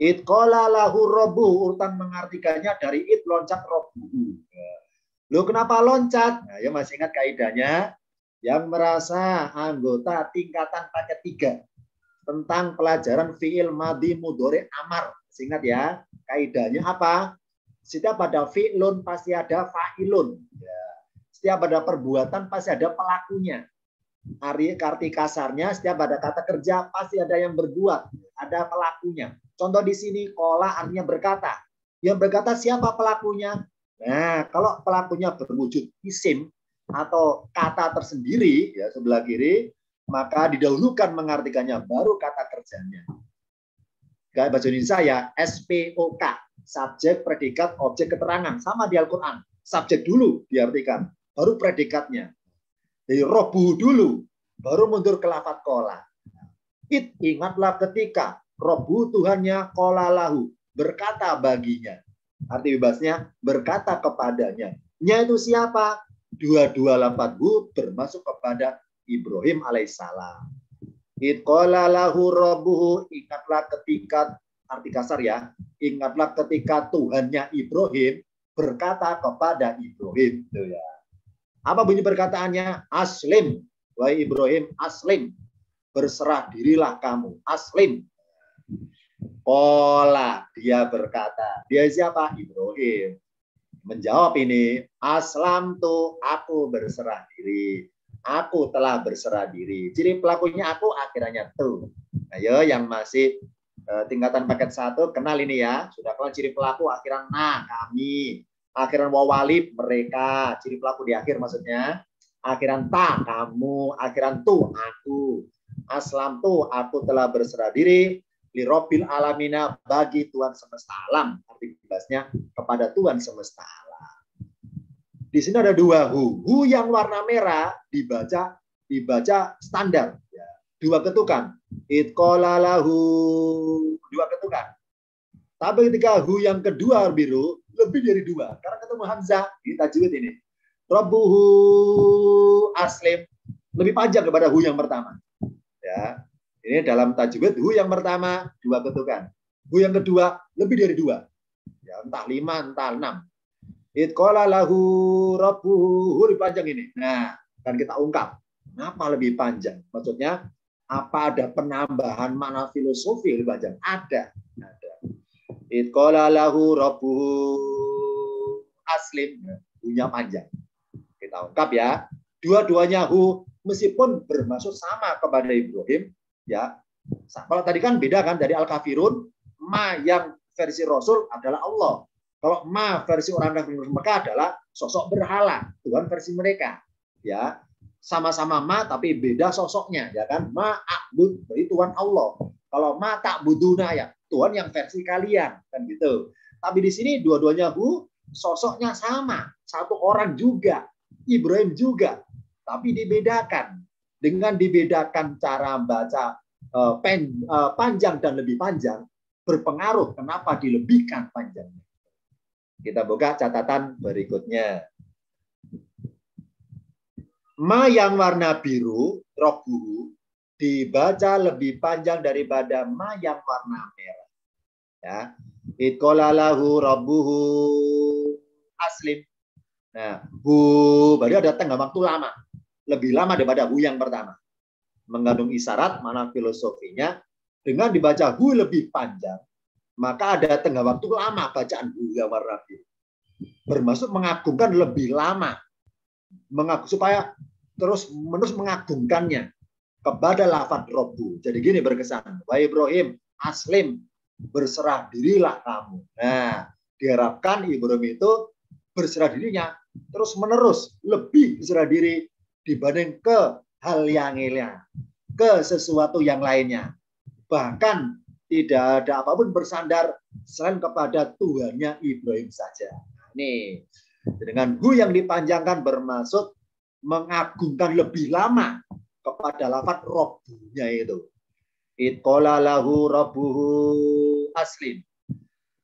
Id qala lahu rabbuhu, urutan mengartikannya dari id loncat rabbuhu. Loh kenapa loncat? Nah, ya masih ingat kaidahnya yang merasa anggota tingkatan paket 3 tentang pelajaran fiil madhi mudhari amar. Ingat ya, kaidahnya apa? Setiap ada fi'lun pasti ada fa'ilun. Ya. Setiap ada perbuatan pasti ada pelakunya. Arti kasarnya setiap ada kata kerja pasti ada yang berbuat, ada pelakunya. Contoh di sini qala artinya berkata. Yang berkata siapa pelakunya? Nah, kalau pelakunya berwujud isim atau kata tersendiri ya sebelah kiri, maka didahulukan mengartikannya baru kata kerjanya. Kayak bahasa Indonesia ya, SPOK, subjek, predikat, objek keterangan. Sama di Al-Quran. Subjek dulu diartikan, baru predikatnya. Jadi robu dulu, baru mundur ke lafadz qala. Ingatlah ketika robu Tuhannya qala lahu, berkata baginya. Arti bebasnya, berkata kepadanya. Nya itu siapa? Dua-dua lafadz hu bermasuk kepada Ibrahim alaihissalam. Id qala lahu rabbuhu, ingatlah ketika, arti kasar ya, ingatlah ketika Tuhannya Ibrahim berkata kepada Ibrahim. Itu ya. Apa bunyi perkataannya? Aslim, wahai Ibrahim, aslim. Berserah dirilah kamu, aslim. Qala, dia berkata. Dia siapa? Ibrahim. Menjawab ini, aslam tuh, aku berserah diri. Aku telah berserah diri. Ciri pelakunya aku, akhirannya tuh. Ayo yang masih tingkatan paket 1, kenal ini ya. Sudah kenal ciri pelaku, akhiran nah, kami. Akhiran wawalib, mereka. Ciri pelaku di akhir maksudnya. Akhiran ta, kamu. Akhiran tu, aku. Aslam tu, aku telah berserah diri. Lirobil alamina, bagi Tuhan semesta alam. Arti bebasnya kepada Tuhan semesta alam. Di sini ada 2 hu. Hu yang warna merah dibaca standar. Ya. 2 ketukan. Id qala lahu. 2 ketukan. Tapi ketika hu yang kedua biru, lebih dari 2. Karena ketemu hamzah di tajwid ini. Rabbuhu aslim. Lebih panjang daripada hu yang pertama. Ya. Ini dalam tajwid hu yang pertama 2 ketukan. Hu yang kedua lebih dari 2. Ya, entah 5, entah 6. Id qala lahu rabbuhu, lebih panjang ini. Nah, kan kita ungkap. Kenapa lebih panjang? Maksudnya, apa ada penambahan makna filosofi lebih panjang? Ada. Id qala lahu rabbuhu aslim. Hunya panjang. Kita ungkap ya. Dua-duanya hu, meskipun bermaksud sama kepada Ibrahim, ya. Kalau tadi kan beda kan, dari Al-Kafirun, ma yang versi Rasul adalah Allah. Kalau ma versi orang kafir Mekah adalah sosok berhala, Tuhan versi mereka. Ya, sama-sama ma tapi beda sosoknya, ya kan? Ma a'bud, berarti Tuhan Allah. Kalau ma ta'buduna ya, Tuhan yang versi kalian, kan gitu. Tapi di sini dua-duanya hu, sosoknya sama, satu orang juga, Ibrahim juga, tapi dibedakan. Dengan dibedakan cara baca panjang dan lebih panjang, berpengaruh kenapa dilebihkan panjangnya. Kita buka catatan berikutnya. Ma yang warna biru, robbuhu, dibaca lebih panjang daripada ma yang warna merah. Ya. Id qala lahu rabbuhu aslim. Nah, hu, berarti ada tengah waktu lama. Lebih lama daripada hu yang pertama. Mengandung isyarat, mana filosofinya, dengan dibaca hu lebih panjang, maka ada tengah waktu lama bacaan hu yang warna biru. Bermaksud mengagungkan lebih lama. Supaya terus-menerus mengagungkannya. kepada lafadz Robbu. Jadi gini berkesan, wa Ibrahim aslim, berserah dirilah kamu. Nah, diharapkan Ibrahim itu berserah dirinya terus menerus, lebih berserah diri dibanding ke hal yang lainnya, ke sesuatu yang lainnya. Bahkan tidak ada apapun bersandar selain kepada Tuhannya Ibrahim saja. Nih, dengan hu yang dipanjangkan bermaksud mengagungkan lebih lama kepada lafadz Robbunya itu. Itqala lahu rabbuhu aslim.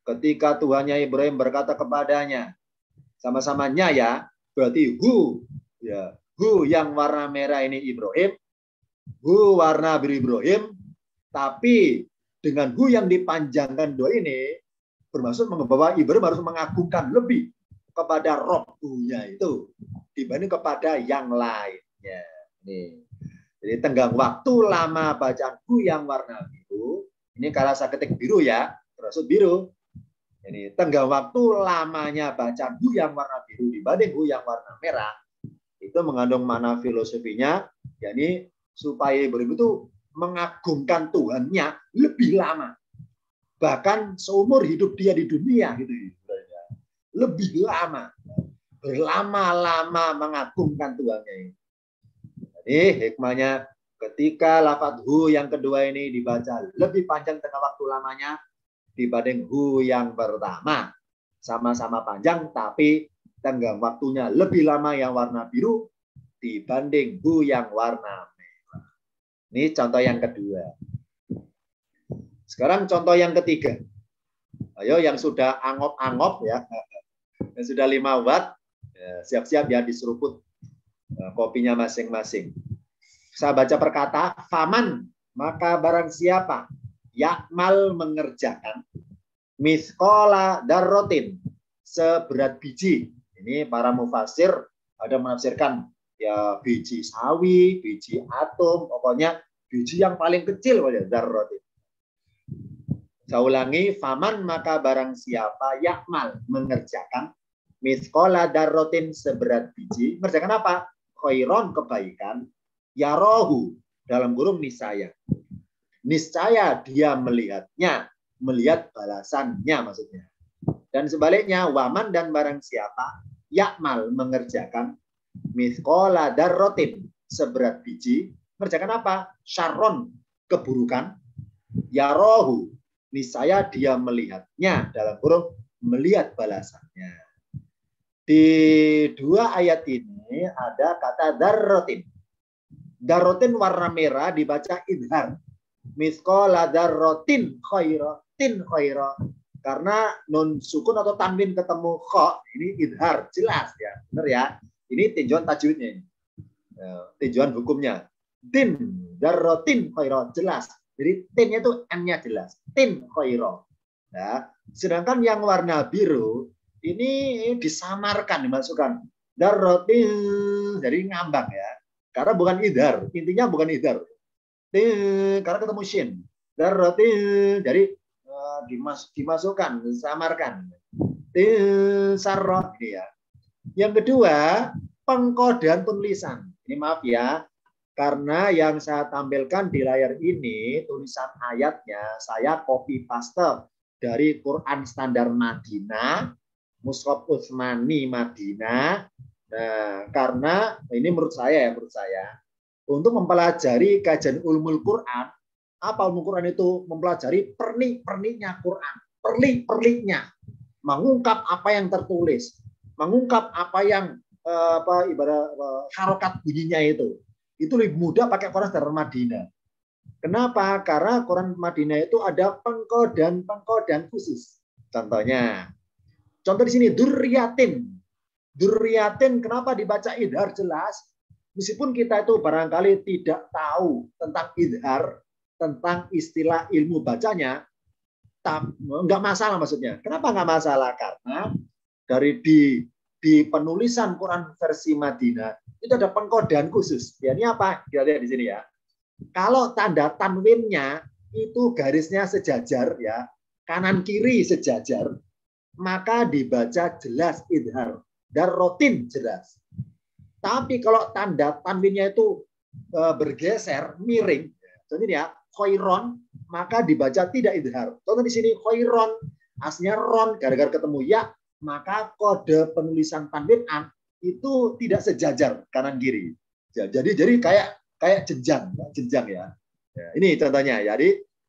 Ketika Tuhannya Ibrahim berkata kepadanya, sama-samanya ya, berarti hu, ya, hu yang warna merah ini Ibrahim, hu warna biru Ibrahim, tapi dengan hu yang dipanjangkan dua ini bermaksud bahwa Ibrahim harus mengagungkan lebih kepada Robbunya itu dibanding kepada yang lainnya. Nih. Jadi tenggang waktu lama bacaan hu yang warna biru, ini kalau saya ketik biru ya, bermaksud biru. Ini tenggang waktu lamanya bacaan hu yang warna biru dibanding hu yang warna merah, itu mengandung makna filosofinya, yakni supaya Ibrahim itu mengagungkan Tuhannya lebih lama, bahkan seumur hidup dia di dunia gitu, lebih lama, berlama-lama mengagungkan Tuhannya. Jadi hikmahnya ketika lafadz hu yang kedua ini dibaca lebih panjang tengah waktu lamanya dibanding hu yang pertama, sama-sama panjang tapi tenggang waktunya lebih lama yang warna biru dibanding hu yang warna merah. Ini contoh yang kedua. Sekarang contoh yang ketiga. Ayo yang sudah angop-angop ya, yang sudah 5 watt, siap-siap ya diseruput kopinya masing-masing. Saya baca perkata, faman, maka barang siapa yakmal mengerjakan miskola darrotin, seberat biji. Ini para mufasir ada menafsirkan ya biji sawi, biji atom, pokoknya biji yang paling kecil darrotin. Saya ulangi, faman maka barang siapa yakmal mengerjakan miskola darrotin seberat biji, mengerjakan apa? Khairon kebaikan, yarohu dalam kurung niscaya. Niscaya dia melihatnya, melihat balasannya maksudnya. Dan sebaliknya, waman dan barang siapa yakmal mengerjakan miskola darrotin seberat biji, mengerjakan apa? Syarron keburukan, yarohu niscaya dia melihatnya dalam kurung melihat balasannya. Di dua ayat ini ada kata darrotin. Darrotin warna merah dibaca idhar. Miskola darrotin khaira, tin khaira. Karena nun sukun atau tanwin ketemu kho, ini idhar, jelas ya. Benar ya? Ini tinjauan tajwidnya ini. Tinjauan hukumnya. Tin, darrotin khaira, jelas. Jadi tinnya itu n-nya jelas. Tin khaira. Ya. Sedangkan yang warna biru ini disamarkan, dimasukkan darrotin, jadi ngambang ya, karena bukan idhar, intinya bukan idhar, karena ketemu shin, darrotin, jadi dimasukkan, disamarkan, sarro ini ya. Yang kedua pengkodean tulisan, ini maaf ya, karena yang saya tampilkan di layar ini tulisan ayatnya saya copy paste dari Quran Standar Madinah, Mushaf Utsmani Madinah. Nah, karena ini menurut saya untuk mempelajari kajian ulumul Quran, apa ulumul Quran itu? Mempelajari pernik-perniknya Quran, perlik-perliknya, mengungkap apa yang tertulis, mengungkap apa yang ibarat harokat bunyinya itu lebih mudah pakai Quran Standar Madinah. Kenapa? Karena Quran Madinah itu ada pengkodean khusus. Contoh di sini durriyatin. Durriyatin kenapa dibaca idhar jelas? Meskipun kita itu barangkali tidak tahu tentang idhar, tentang istilah ilmu bacanya, nggak masalah maksudnya. Kenapa nggak masalah? Karena dari di penulisan Quran versi Madinah itu ada pengkodean khusus. Ya, ini apa? Kita lihat di sini ya. Kalau tanda tanwinnya itu garisnya sejajar ya, kanan kiri sejajar, maka dibaca jelas idhar, darrotin jelas. Tapi kalau tanda tanwinnya itu bergeser, miring. Contohnya ya, khairon, maka dibaca tidak idhar. Contoh di sini khairon, aslinya ron, gara-gara ketemu ya, maka kode penulisan tanwin an itu tidak sejajar kanan kiri. Ya, jadi kayak jenjang ya. Ya, ini contohnya ya.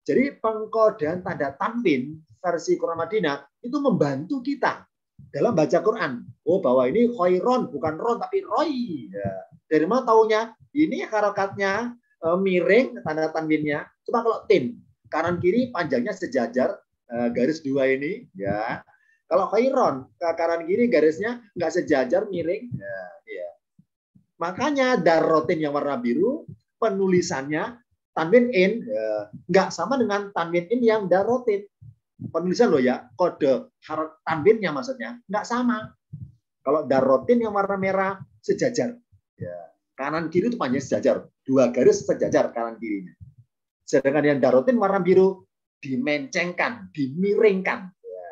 Jadi pengkodean tanda tanwin versi Quran Madinah itu membantu kita dalam baca Quran. Oh, bahwa ini khairon bukan ron tapi roy. Ya. Dari mana taunya? Ini harokatnya miring tanda tanwinnya. Coba kalau tin kanan kiri panjangnya sejajar garis dua ini ya. Kalau khairon ke kanan kiri garisnya nggak sejajar miring. Ya, ya. Makanya darrotin yang warna biru penulisannya tanwin in nggak sama dengan tanwin in yang darrotin. Penulisan loh ya, kode harok tanwinnya maksudnya nggak sama. Kalau darrotin yang warna merah sejajar, ya. Kanan kiri itu panjang sejajar, 2 garis sejajar kanan kirinya. Sedangkan yang darrotin warna biru dimencengkan, dimiringkan. Ya.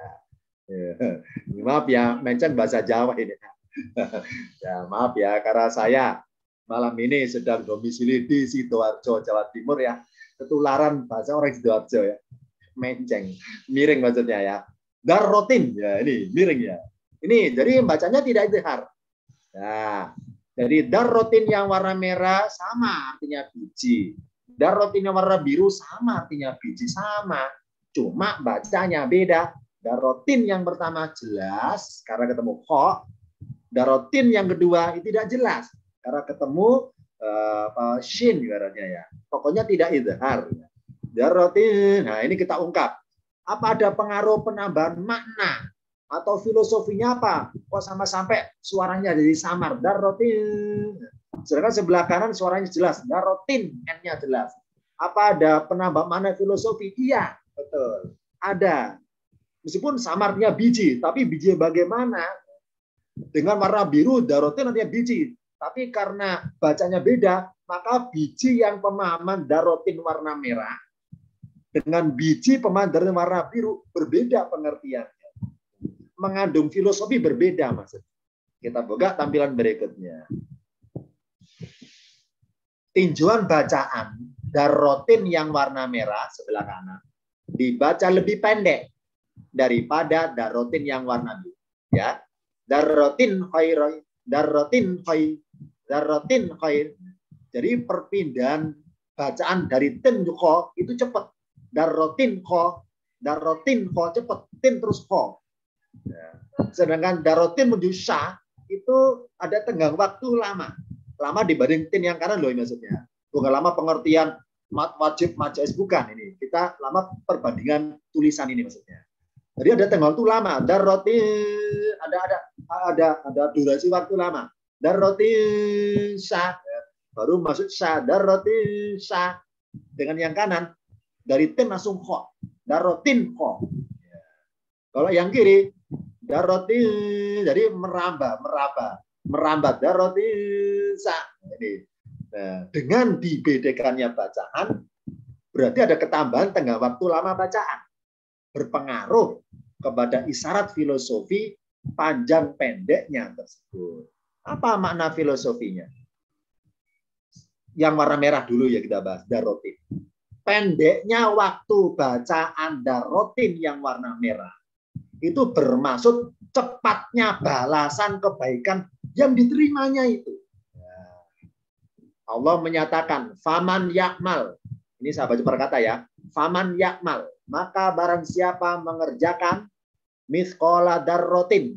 Maaf ya, menceng bahasa Jawa ini. Ya maaf ya, karena saya malam ini sedang domisili di Sidoarjo, Jawa Timur ya. Ketularan bahasa orang Sidoarjo ya. Menceng, miring maksudnya ya. Darrotin ya, ini miring ya. Ini jadi bacanya tidak idhar. Nah, jadi darrotin yang warna merah sama artinya biji. Darrotin yang warna biru sama artinya biji, sama. Cuma bacanya beda. Darrotin yang pertama jelas karena ketemu kho. Darrotin yang kedua itu tidak jelas karena ketemu shin ibaratnya ya. Pokoknya tidak idhar. Darrotin. Nah, ini kita ungkap. Apa ada pengaruh penambahan makna atau filosofinya apa? Kok sama sampai suaranya jadi samar? Darrotin. Sedangkan sebelah kanan suaranya jelas. Darrotin, N-nya jelas. Apa ada penambah makna filosofi? Iya, betul. Ada. Meskipun samarnya biji, tapi biji bagaimana? Dengan warna biru, darrotin artinya biji. Tapi karena bacanya beda, maka biji yang pemahaman darrotin warna merah dengan biji pemahaman darrotin warna biru berbeda pengertiannya. Mengandung filosofi berbeda maksudnya. Kita buka tampilan berikutnya. Tinjauan bacaan darrotin yang warna merah sebelah kanan dibaca lebih pendek daripada darrotin yang warna biru. Ya, darrotin khair, darrotin khair, darrotin khair. Jadi perpindahan bacaan dari tin ke kho itu cepat. Darrotin kho cepat, tin terus kho. Ya. Sedangkan darrotin menuju sya itu ada tenggang waktu lama. Lama dibanding tin yang kanan loh maksudnya. Bukan lama pengertian wajib majaz bukan ini. Kita lama perbandingan tulisan ini maksudnya. Jadi ada tenggang waktu lama. Darrotin ada durasi waktu lama. Darrotin sya baru masuk sya. Darrotin sya dengan yang kanan dari tin langsung kho. Darrotin kho. Kalau yang kiri darrotin jadi merambat darrotin sya. Ini. Nah, dengan dibedakannya bacaan berarti ada ketambahan tenggang waktu lama bacaan. Berpengaruh kepada isyarat filosofi panjang pendeknya tersebut. Apa makna filosofinya? Yang warna merah dulu ya kita bahas, darrotin. Pendeknya waktu bacaan darrotin yang warna merah itu bermaksud cepatnya balasan kebaikan yang diterimanya itu. Allah menyatakan, faman yakmal. Ini sahabat berkata ya, faman yakmal. Maka barang siapa mengerjakan mithqala darrotin,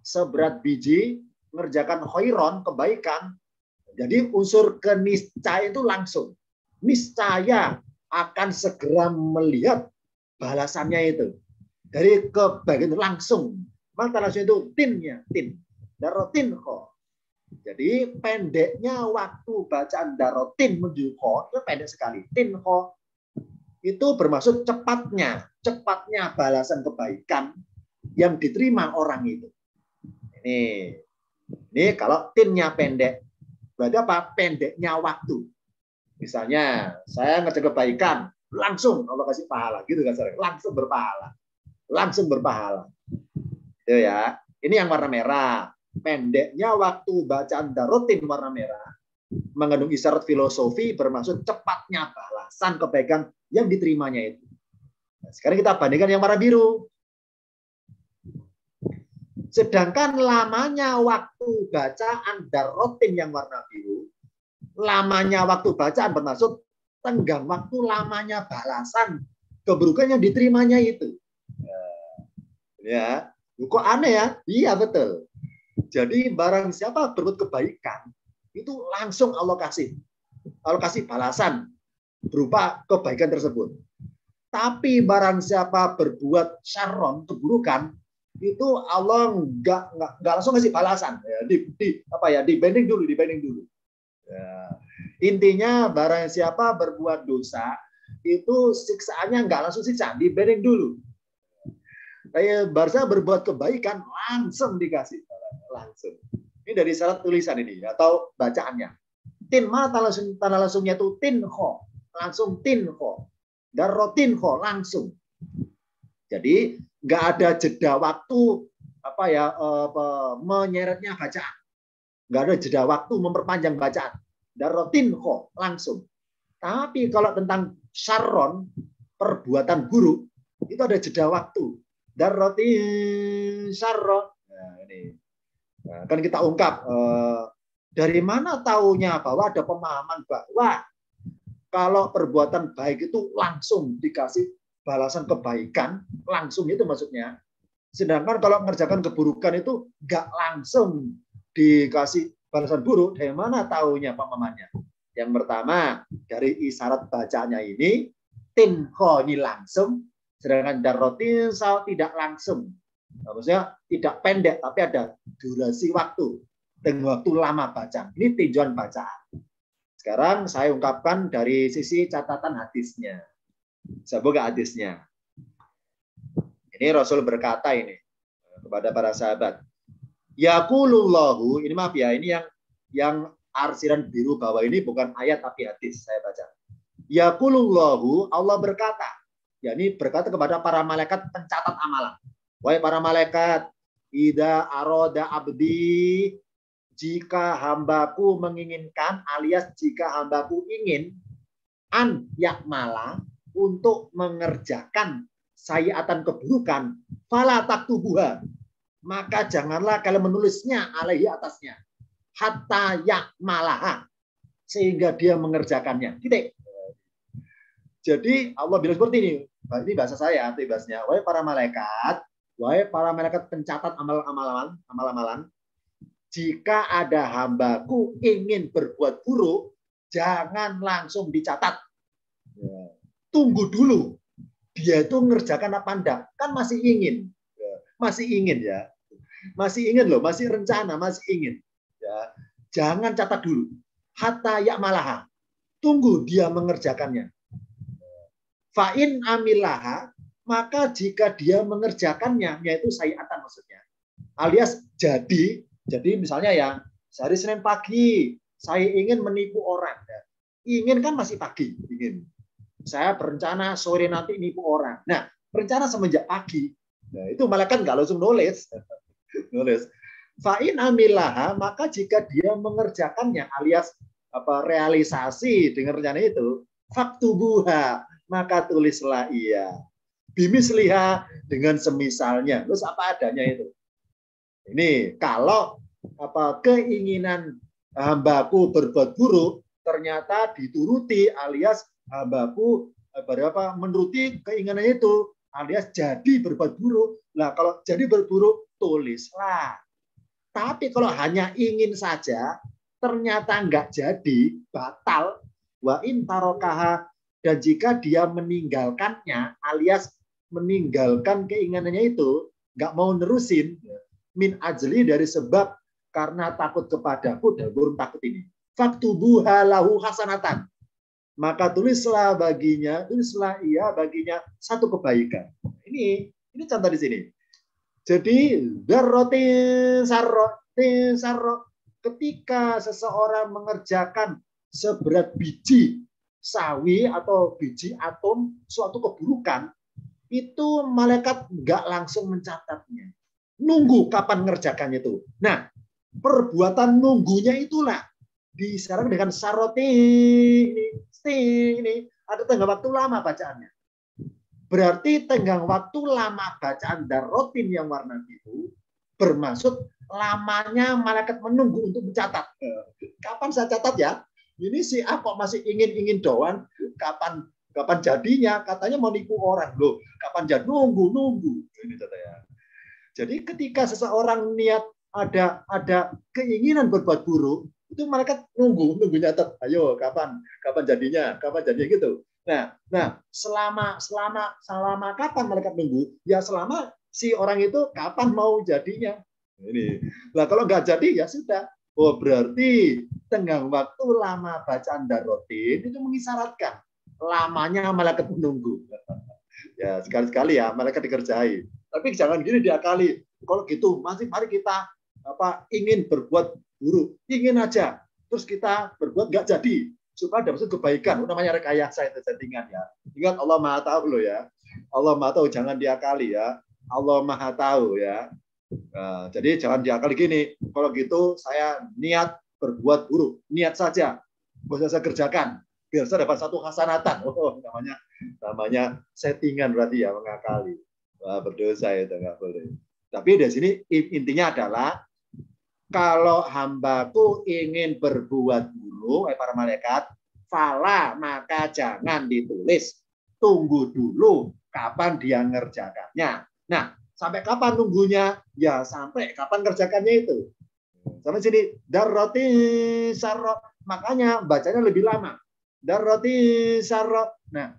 seberat biji, mengerjakan khairon, kebaikan. Jadi unsur keniscayaan itu langsung. Niscaya akan segera melihat balasannya itu. Dari kebaikan langsung. Maka langsung itu tinnya, tin. Darrotin kok. Jadi pendeknya waktu bacaan darrotin menuju kho itu pendek sekali. Tin kho itu bermaksud cepatnya balasan kebaikan yang diterima orang itu. Ini kalau tinnya pendek, berarti apa? Pendeknya waktu. Misalnya saya ngerjakan kebaikan, langsung Allah kasih pahala, gitu kan? Langsung berpahala. Itu ya. Ini yang warna merah. Pendeknya waktu bacaan darrotin warna merah mengandung isyarat filosofi bermaksud cepatnya balasan kebaikan yang diterimanya itu. Nah, sekarang kita bandingkan yang warna biru. Sedangkan lamanya waktu bacaan darotin yang warna biru, lamanya waktu bacaan bermaksud tenggang waktu lamanya balasan keburukan yang diterimanya itu. Ya, kok aneh ya? Iya betul. Jadi barang siapa berbuat kebaikan itu langsung Allah kasih balasan berupa kebaikan tersebut. Tapi barang siapa berbuat syarron, keburukan, itu Allah nggak langsung kasih balasan. Ya, dibanding dulu. Ya. Intinya barang siapa berbuat dosa, itu siksaannya nggak langsung siksa, dibanding dulu. Kayak barsa berbuat kebaikan langsung dikasih, langsung. Ini dari syarat tulisan ini atau bacaannya. Tin mana tanda langsungnya itu tin ho, langsung tin ho, darotin ho langsung. Jadi nggak ada jeda waktu menyeretnya bacaan, nggak ada jeda waktu memperpanjang bacaan, darotin ho langsung. Tapi kalau tentang syarron, perbuatan buruk, itu ada jeda waktu. Darotin syarron. Nah, ini. Nah, kan kita ungkap dari mana taunya bahwa ada pemahaman bahwa kalau perbuatan baik itu langsung dikasih balasan kebaikan, langsung itu maksudnya. Sedangkan kalau mengerjakan keburukan itu nggak langsung dikasih balasan buruk, dari mana taunya pemahamannya? Yang pertama, dari isyarat bacanya ini, tinho ini langsung, sedangkan darotin tidak langsung. Nah, maksudnya tidak pendek, tapi ada durasi waktu, tengah waktu lama bacaan. Ini tinjauan bacaan. Sekarang saya ungkapkan dari sisi catatan hadisnya. Saya buka hadisnya. Ini Rasul berkata ini kepada para sahabat. Yaqulullahu, ini maaf ya, ini yang arsiran biru bawah ini bukan ayat tapi hadis saya baca. Yaqulullahu, Allah berkata. Ya, ini berkata kepada para malaikat pencatat amalan. Wahai para malaikat, idza arada abdi, jika hambaku menginginkan alias jika hambaku ingin an yakmala untuk mengerjakan sayiatan keburukan, fala taktubuha, maka janganlah kalian menulisnya alaihi atasnya, hatta yakmalaha, sehingga dia mengerjakannya. Titik. Jadi Allah bilang seperti ini bahasa saya, arti bahasanya, wahai para malaikat pencatat amal-amalan, jika ada hambaku ingin berbuat buruk, jangan langsung dicatat. Tunggu dulu. Dia itu mengerjakan apa enggak? Kan masih ingin. Masih ingin ya. Masih ingin loh, masih rencana, masih ingin. Ya. Jangan catat dulu. Hatta yakmalaha. Tunggu dia mengerjakannya. Fa'in amilaha, maka jika dia mengerjakannya, yaitu sayiatan maksudnya. Alias jadi misalnya ya, hari Senin pagi, saya ingin menipu orang. Ingin kan masih pagi, ingin. Saya berencana sore nanti nipu orang. Nah, berencana semenjak pagi. Nah, itu malaikat nggak langsung nulis. Fa'in amilaha, maka jika dia mengerjakannya, alias realisasi dengan rencana itu, faktubuha, maka tulislah ia. Bimisliha, dengan semisalnya. Terus apa adanya itu? Ini kalau keinginan hambaku berbuat buruk ternyata dituruti alias hambaku menuruti keinginan itu alias jadi berbuat buruk. Nah, kalau jadi berburuk tulislah. Tapi kalau hanya ingin saja ternyata enggak jadi, batal, wa in tarokaha, dan jika dia meninggalkannya alias meninggalkan keinginannya itu, enggak mau nerusin, min ajli dari sebab karena takut kepadaku, dan burung takut ini. Faktubuha lahu hasanatan. Maka tulislah ia baginya satu kebaikan. Ini contoh di sini. Jadi ketika seseorang mengerjakan seberat biji sawi atau biji atom suatu keburukan, itu malaikat nggak langsung mencatatnya. Nunggu kapan ngerjakannya itu. Nah, perbuatan nunggunya itulah Disyaratkan dengan saroti ini ada tenggang waktu lama bacaannya. Berarti tenggang waktu lama bacaan darotin yang warna biru bermaksud lamanya malaikat menunggu untuk mencatat. Kapan saya catat ya? Ini si A kok masih ingin doang. Kapan jadinya? Katanya mau nipu orang loh. Kapan jadi? Nunggu. Ini ya. Jadi ketika seseorang niat ada keinginan berbuat buruk, itu malaikat nunggu nyatet. Ayo kapan jadinya? Kapan jadinya gitu. Nah, selama kapan malaikat nunggu? Ya selama si orang itu kapan mau jadinya. Ini. Nah, kalau nggak jadi ya sudah. Oh, berarti tenggang waktu lama bacaan darotin itu mengisyaratkan lamanya malaikat menunggu. Ya, sekali-sekali ya malaikat dikerjai. Tapi jangan gini diakali. Kalau gitu, mari kita ingin berbuat buruk, ingin aja. Terus kita berbuat nggak jadi. Supaya dapat kebaikan. Namanya rekayasa itu settingan ya. Ingat Allah Maha Tahu loh ya. Allah Maha Tahu, jangan diakali ya. Allah Maha Tahu ya. Nah, jadi jangan diakali gini. Kalau gitu saya niat berbuat buruk. Niat saja. Bisa saya kerjakan. Biar saya dapat satu hasanatan. Oh, namanya settingan berarti ya, mengakali. Wah, berdosa itu nggak boleh. Tapi di sini intinya adalah kalau hambaku ingin berbuat buruk, para malaikat, fala maka jangan ditulis. Tunggu dulu kapan dia ngerjakannya. Nah, sampai kapan tunggunya? Ya sampai kapan kerjakannya itu. Sampai sini darroti sarro, makanya bacanya lebih lama. Darroti sarro. Nah,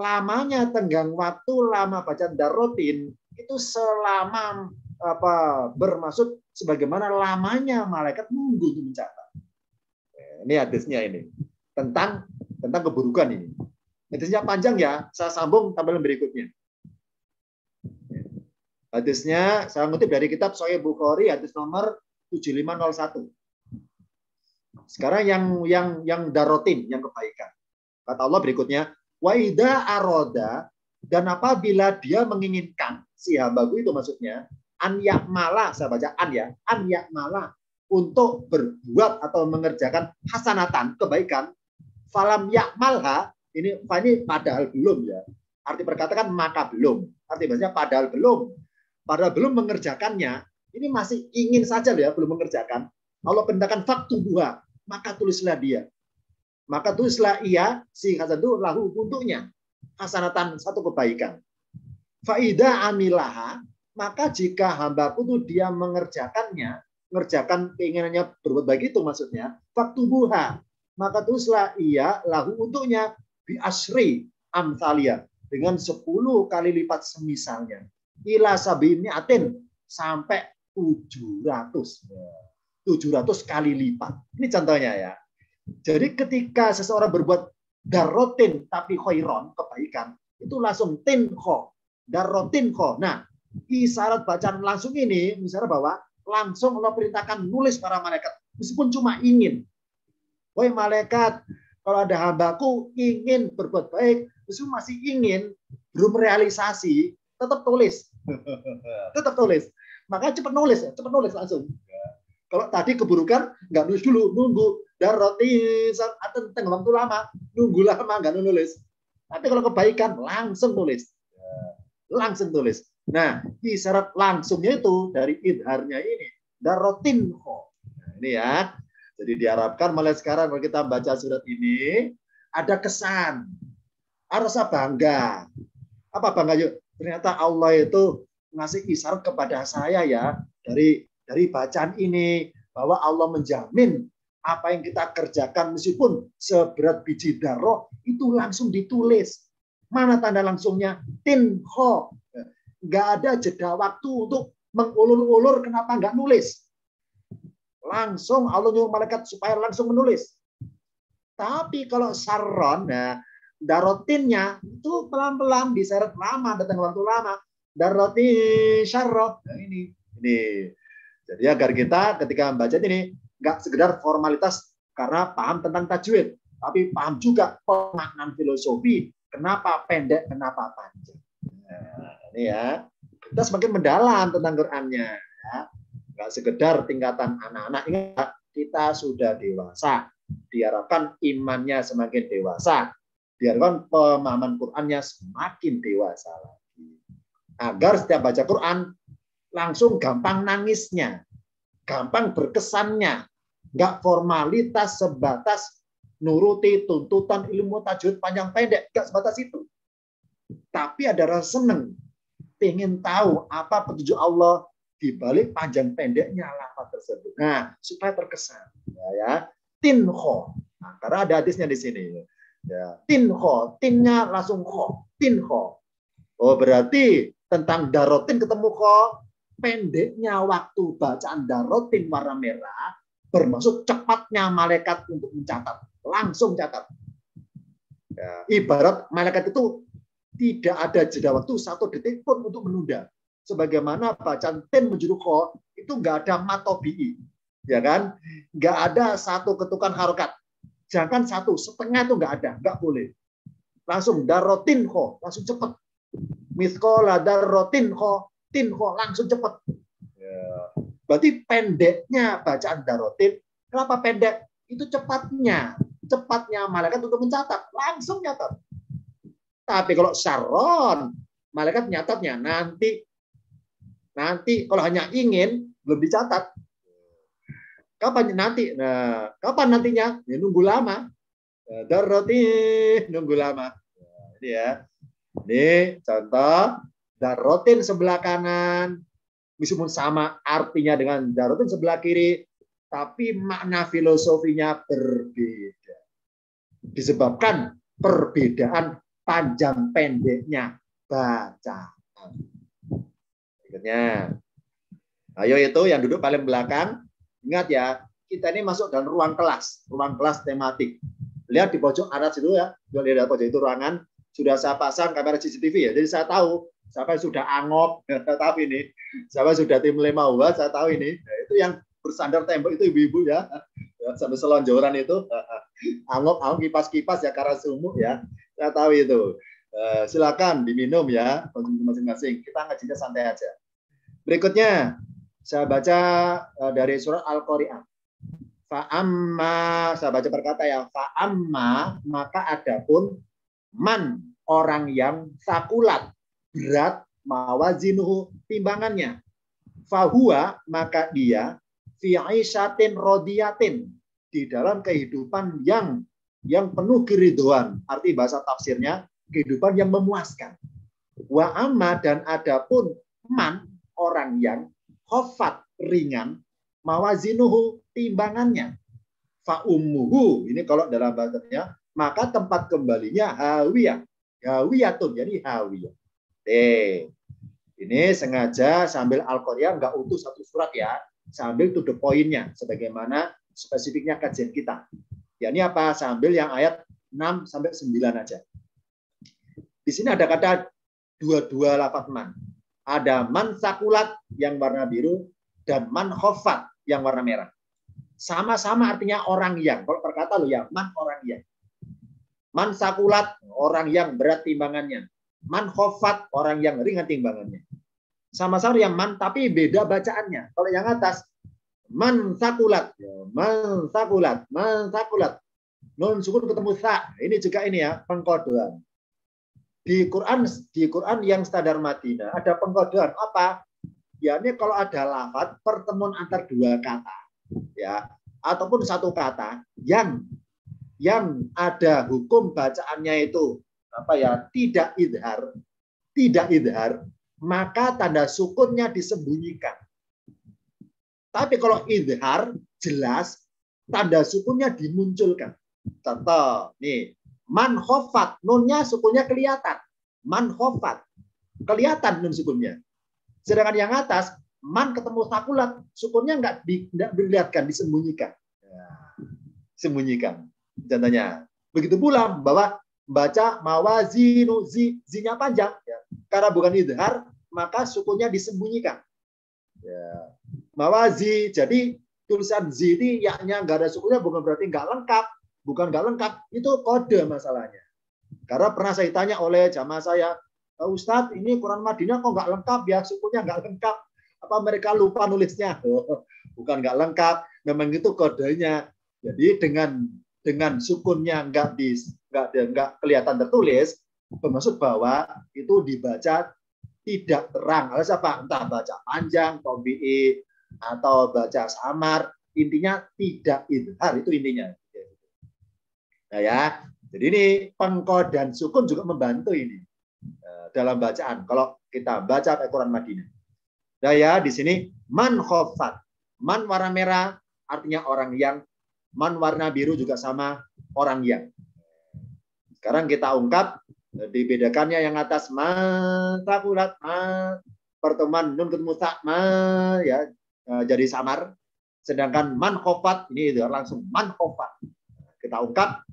lamanya tenggang waktu lama bacaan darotin itu selama bermaksud sebagaimana lamanya malaikat nunggu untuk mencatat. Ini hadisnya ini tentang keburukan ini. Hadisnya panjang ya, saya sambung tampilan berikutnya. Hadisnya saya ngutip dari kitab Sahih Bukhari hadis nomor 7501. Sekarang yang darotin, yang kebaikan. Kata Allah berikutnya, wa idza aroda, dan apabila dia menginginkan, si hambaku itu maksudnya an yakmala, saya baca an ya, an yakmala, untuk berbuat atau mengerjakan hasanatan, kebaikan, falam yakmalha, ini padahal belum ya, arti perkataan maka belum, arti bahasanya padahal belum mengerjakannya, ini masih ingin saja ya, belum mengerjakan, Allah perintahkan faktu dua, maka tulislah dia, maka tulislah ia si hasan itu lahu untuknya hasanatan, satu kebaikan. Faida amilaha, maka jika hambaku itu dia mengerjakannya, mengerjakan keinginannya berbuat baik itu maksudnya, faktubuha, maka tulislah ia lahu untuknya bi asri amsalia, dengan 10 kali lipat semisalnya, ila sabiniatin, sampai 700 kali lipat. Ini contohnya ya. Jadi ketika seseorang berbuat darotin tapi khairon, kebaikan, itu langsung tinko, darotinko. Nah, isyarat bacaan langsung ini misalnya bahwa langsung Allah perintahkan nulis para malaikat meskipun cuma ingin. Wahai malaikat, kalau ada hambaku ingin berbuat baik, meskipun masih ingin, belum realisasi, tetap tulis. Tetap tulis. Makanya cepat nulis langsung. Kalau tadi keburukan nggak nulis dulu, nunggu daroti atau tengah waktu lama, nunggu lama nggak nulis. Tapi kalau kebaikan langsung tulis. Langsung tulis. Nah, isyarat langsungnya itu dari idharnya ini, darotinho. Nah, ini ya. Jadi diharapkan mulai sekarang kalau kita baca surat ini ada kesan, ada rasa bangga. Apa bangga yuk? Ternyata Allah itu ngasih isyarat kepada saya ya dari bacaan ini bahwa Allah menjamin apa yang kita kerjakan meskipun seberat biji darah itu langsung ditulis. Mana tanda langsungnya? Tinho. Nggak ada jeda waktu untuk mengulur-ulur, kenapa nggak nulis? Langsung Allah nyuruh malaikat supaya langsung menulis. Tapi kalau sarron, nah, darotinnya itu pelan-pelan diseret lama, datang waktu lama. Daroti syarro. Nah, ini. Jadi agar kita ketika membaca ini nggak sekedar formalitas karena paham tentang tajwid, tapi paham juga pemaknaan filosofi. Kenapa pendek, kenapa panjang. Nah, ini ya. Kita semakin mendalam tentang Qur'annya. Ya. Nggak sekedar tingkatan anak-anak. Ingat, kita sudah dewasa. diharapkan imannya semakin dewasa, diharapkan pemahaman Qur'annya semakin dewasa lagi. Agar setiap baca Qur'an langsung gampang nangisnya, gampang berkesannya, nggak formalitas sebatas nuruti tuntutan ilmu tajwid panjang pendek, nggak sebatas itu. Tapi ada rasa seneng, pengen tahu apa petunjuk Allah di balik panjang pendeknya lafaz tersebut. Nah, supaya terkesan, ya. Tinho. Nah, karena ada hadisnya di sini. Ya, tinho, tinnya langsung kho, tinho. Oh, berarti tentang darotin ketemu kho, pendeknya waktu bacaan darotin warna merah, bermaksud cepatnya malaikat untuk mencatat, langsung catat. Ya, ibarat malaikat itu tidak ada jeda waktu 1 detik pun untuk menunda. Sebagaimana bacaan tin menjuru kho itu nggak ada matobi'i, ya kan? Nggak ada satu ketukan harokat. Jangan 1 setengah itu nggak ada, nggak boleh. Langsung darotin kho, langsung cepat. Miskola darotin kho, tin kho, langsung cepat. Ya. Berarti pendeknya bacaan darotin. Kenapa pendek? Itu cepatnya malaikat untuk mencatat, langsung nyatat. Tapi kalau saron, malaikat nyatatnya nanti kalau hanya ingin belum dicatat. Kapan nanti? Nah, kapan nantinya? Ya, nunggu lama. Darroti nunggu lama. Ini ya. Ini contoh darotin sebelah kanan. Meskipun sama artinya dengan darotin sebelah kiri, tapi makna filosofinya berbeda. Disebabkan perbedaan panjang pendeknya bacaan. Berikutnya. Ayo itu yang duduk paling belakang. Ingat ya, kita ini masuk dalam ruang kelas tematik. Lihat di pojok atas itu ya, lihat di pojok itu ruangan. Sudah saya pasang kamera CCTV ya, jadi saya tahu siapa yang sudah angop, tapi ini siapa sudah tim 5 saya tahu ini. Nah, itu yang bersandar tembok itu ibu-ibu ya, sampai selonjoran itu, angop kipas-kipas ya, karena sumuk ya, saya tahu itu. Silakan diminum ya, konsumsi masing-masing. Kita ngajinya santai aja. Berikutnya saya baca dari surat Al-Qari'ah. Fa'amma, saya baca berkata ya, fa'amma, maka adapun man, orang yang sakulat, berat, mawazinuhu, timbangannya. Fahuwa, maka dia, fi'isyatin rodiyatin, di dalam kehidupan yang penuh keridhaan. Arti bahasa tafsirnya, kehidupan yang memuaskan. Wa amma, dan adapun man, orang yang khofat, ringan, mawazinuhu, timbangannya. Fa'ummuhu, ini kalau dalam bahasanya, maka tempat kembalinya hawiyah. Hawiyatun, jadi hawiyah. Ini sengaja sambil Al-Qari'ah nggak utuh satu surat ya, sambil to the point-nya, sebagaimana spesifiknya kajian kita. Ya, ini apa? Sambil yang ayat 6 sampai 9 aja. Di sini ada kata dua lafaz man. Ada man sakulat yang warna biru dan man khofat yang warna merah. Sama-sama artinya orang yang. Kalau perkata lo ya, man orang yang. Man sakulat orang yang berat timbangannya. Man khofat orang yang ringan timbangannya. Sama-sama yang man tapi beda bacaannya. Kalau yang atas man sakulat, man sakulat, man sakulat. Nun sukun ketemu sa. Ini juga ini ya, pengkodean. Di Quran yang standar Madinah ada pengkodean apa? Ya, ini kalau ada lafaz pertemuan antar dua kata, ya, ataupun satu kata yang ada hukum bacaannya itu apa ya, tidak idhar, maka tanda sukunnya disembunyikan. Tapi kalau idhar jelas, tanda sukunnya dimunculkan. Contoh nih, man khofat, nunnya sukunnya kelihatan. Man khofat, kelihatan nun sukunnya. Sedangkan yang atas, man ketemu sakulat, sukunnya nggak dilihatkan, disembunyikan. Ya, sembunyikan. Contohnya. Begitu pula bahwa baca mawazinu, zi-nya panjang. Ya. Karena bukan idhar, maka sukunnya disembunyikan. Ya. Mawazi, jadi tulisan zi ini yaknya nggak ada sukunnya, bukan berarti nggak lengkap. Bukan nggak lengkap, itu kode masalahnya. Karena pernah saya tanya oleh jamaah saya, Ustadz, ini Quran Madinah kok nggak lengkap ya, sukunya nggak lengkap. Apa mereka lupa nulisnya? Bukan nggak lengkap, memang itu kodenya. Jadi dengan sukunnya nggak kelihatan tertulis, bermaksud bahwa itu dibaca tidak terang. Alias apa? Entah baca panjang, tobi'i, atau baca samar, intinya tidak idhar, itu intinya. Nah ya, jadi ini pengkod dan sukun juga membantu ini dalam bacaan. Kalau kita baca Al-Quran Madinah. Nah ya, di sini man khofat. Man warna merah artinya orang yang, man warna biru juga sama, orang yang. Sekarang kita ungkap, dibedakannya yang atas ma takulat, ma pertemuan nun ketemu tak, ma ya jadi samar. Sedangkan man khofat ini langsung man khofat. Kita ungkap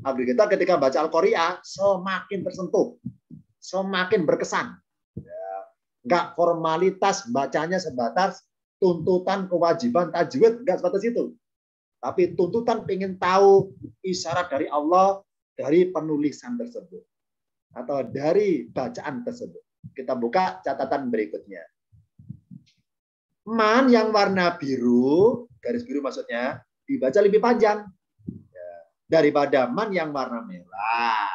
agar kita ketika baca Al-Qari'ah semakin tersentuh, semakin berkesan. Enggak formalitas bacanya sebatas tuntutan kewajiban tajwid, enggak sebatas itu. Tapi tuntutan pengen tahu isyarat dari Allah dari penulisan tersebut atau dari bacaan tersebut. Kita buka catatan berikutnya. Man yang warna biru, garis biru maksudnya, dibaca lebih panjang daripada man yang warna merah.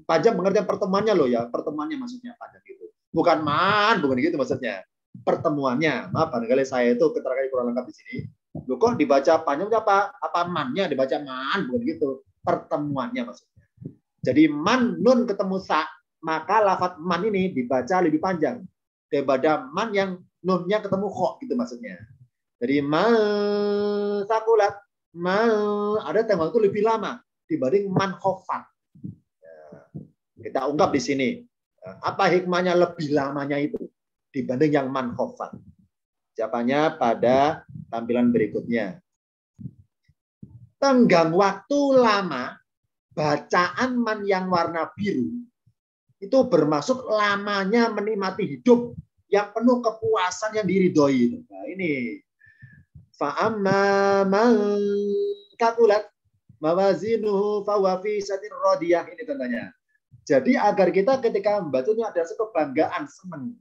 Panjang pengertian pertemuannya loh ya, pertemuannya maksudnya panjang itu. Bukan man, bukan gitu maksudnya. Pertemuannya. Maaf, barangkali saya itu keterangan kurang lengkap di sini. Loh, kok dibaca panjang apa? Apa mannya dibaca man, bukan gitu. Pertemuannya maksudnya. Jadi man nun ketemu sa, maka lafaz man ini dibaca lebih panjang daripada man yang nunnya ketemu kok gitu maksudnya. Jadi ma sakulat, ma ada tengok itu lebih lama dibanding man khofat. Kita ungkap di sini. Apa hikmahnya lebih lamanya itu dibanding yang man khofat? Jawabannya pada tampilan berikutnya. Tenggang waktu lama bacaan man yang warna biru itu bermaksud lamanya menikmati hidup yang penuh kepuasan yang diridhoi. Nah, ini fa'amma man kakulat mawazinuhu fahuwa fi satir radiyah, ini tandanya. Jadi agar kita ketika membacanya ada kebanggaan, senang.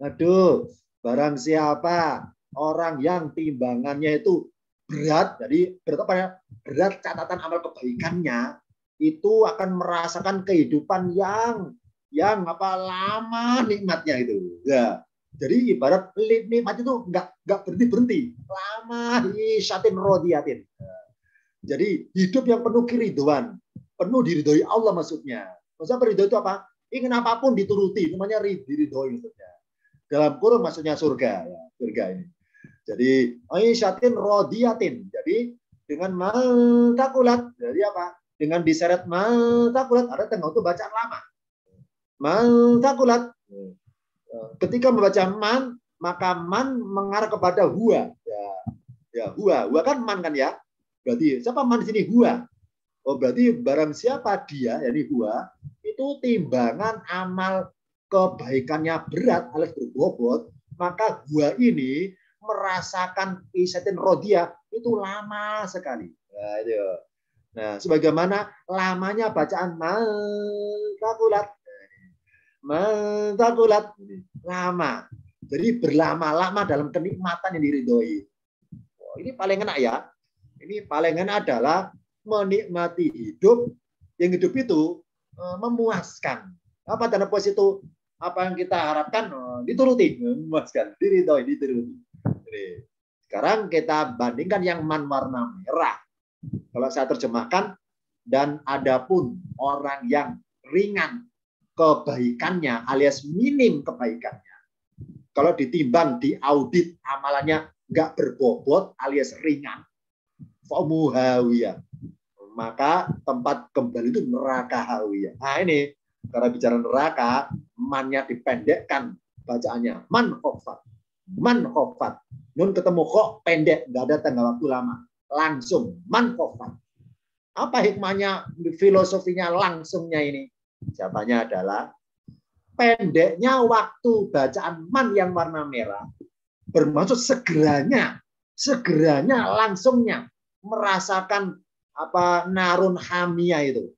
Aduh, barang siapa orang yang timbangannya itu berat, jadi berat apa ya? Berat catatan amal kebaikannya, itu akan merasakan kehidupan yang lama nikmatnya itu. Ya. Jadi ibarat nikmat itu nggak berhenti, lama isyatin rodiyatin. Jadi hidup yang penuh keridhoan, penuh diridhoi Allah maksudnya. Maksudnya ridho itu apa? Ingin apapun dituruti, namanya diridhoi maksudnya. Dalam kurung maksudnya surga, ya, surga ini. Jadi isyatin rodiyatin. Jadi dengan mentakulat, jadi apa? Dengan diseret mentakulat, ada tengah itu bacaan lama. Mentakulat. Ketika membaca man, maka man mengarah kepada huwa. Ya, huwa kan man kan ya. Berarti siapa man di sini? Huwa. Oh, berarti barang siapa dia, yakni huwa, itu timbangan amal kebaikannya berat alias berbobot, maka huwa ini merasakan isyatin rodiyah itu lama sekali. Nah, itu. Nah, sebagaimana lamanya bacaan mentakulat lama. Jadi berlama-lama dalam kenikmatan yang diridhoi. Oh, ini paling enak ya. Ini paling enak adalah menikmati hidup, yang hidup itu memuaskan. Apa tanda puas itu? Apa yang kita harapkan dituruti, memuaskan, diridhoi, dituruti. Sekarang kita bandingkan yang man warna merah. Kalau saya terjemahkan, dan adapun orang yang ringan kebaikannya alias minim kebaikannya. Kalau ditimbang, diaudit amalannya nggak berbobot alias ringan, famuhawiyah, maka tempat kembali itu neraka hawiyah. Nah ini, karena bicara neraka, mannya dipendekkan bacaannya. Man khofat. Nun ketemu kok pendek, nggak ada tengah waktu lama. Langsung, man khofat. Apa hikmahnya, filosofinya langsungnya ini? Jawabannya adalah, pendeknya waktu bacaan man yang warna merah, bermaksud segeranya, langsungnya, merasakan apa narun hamia itu,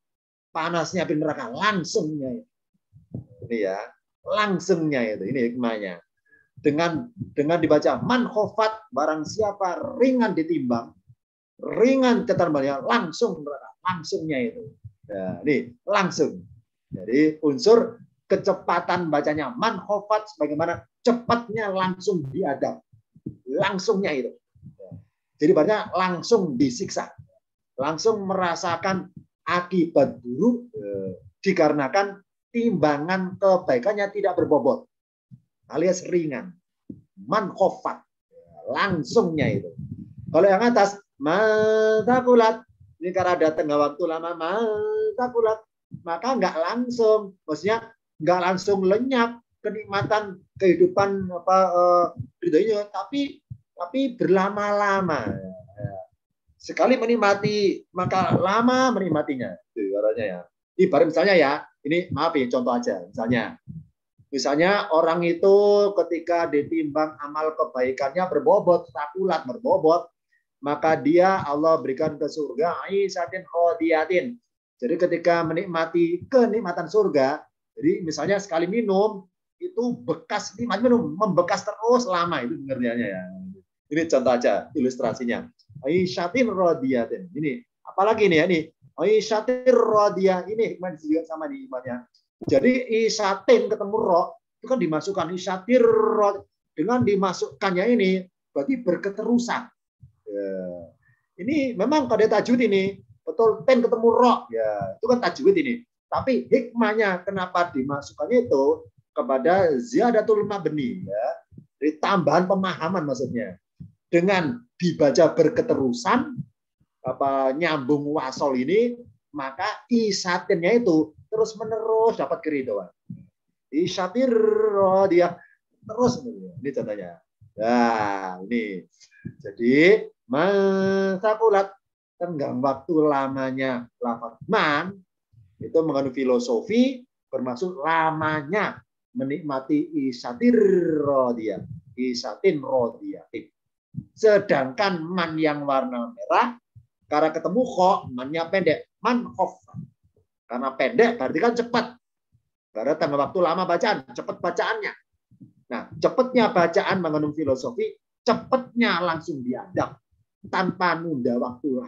panasnya api neraka, langsungnya ini ya, langsungnya itu, ini hikmahnya. Dengan dibaca man khofat, barang siapa ringan ditimbang, ringan keterbannya langsungnya itu. Nah, ini langsung. Jadi unsur kecepatan bacanya man khofat sebagaimana cepatnya langsung diadab. Langsungnya itu. Jadi bacanya langsung disiksa. Langsung merasakan akibat buruk dikarenakan timbangan kebaikannya tidak berbobot. Alias ringan. Man khofat. Langsungnya itu. Kalau yang atas matakulat. Ini karena ada tengah waktu lama matakulat. Maka nggak langsung. Maksudnya nggak langsung lenyap kenikmatan kehidupan ridhonya, tapi berlama-lama. Sekali menikmati maka lama menikmatinya. Itu ibaratnya ya. Ibarat misalnya ya, ini maaf ya contoh aja. Misalnya orang itu ketika ditimbang amal kebaikannya berbobot, takulat berbobot, maka dia Allah berikan ke surga aisatin khodiyatin. Jadi ketika menikmati kenikmatan surga, jadi misalnya sekali minum itu bekas nikmat minum membekas terus lama, itu pengertiannya ya. Ini contoh aja ilustrasinya. Aisyatin rodiyatin. Ini apalagi nih ya nih. Aisyatin rodiyah ini hikmah juga sama di imannya. Jadi isyatin ketemu ro itu kan dimasukkan isyatir dengan dimasukkannya ini berarti berketerusan. Ya. Ini memang kode tajwid ini betul ten ketemu ro ya itu kan tajwid ini. Tapi hikmahnya kenapa dimasukkannya itu kepada ziyadatul mabni ya. Dari tambahan pemahaman maksudnya. Dengan dibaca berketerusan nyambung wasol ini maka isatinnya itu terus menerus dapat keridhaan. Isatir dia terus ini contohnya. Nah, ini. Jadi masakulat tenggang waktu lamanya lafaz man itu mengandung filosofi bermaksud lamanya menikmati isatir rodia. Isatin rodiatin. Sedangkan man yang warna merah karena ketemu kho, mannya pendek. Man khof. Karena pendek berarti kan cepat. Karena tengah waktu lama bacaan, cepat bacaannya. Nah, cepatnya bacaan mengandung filosofi, cepatnya langsung diadap tanpa nunda waktu.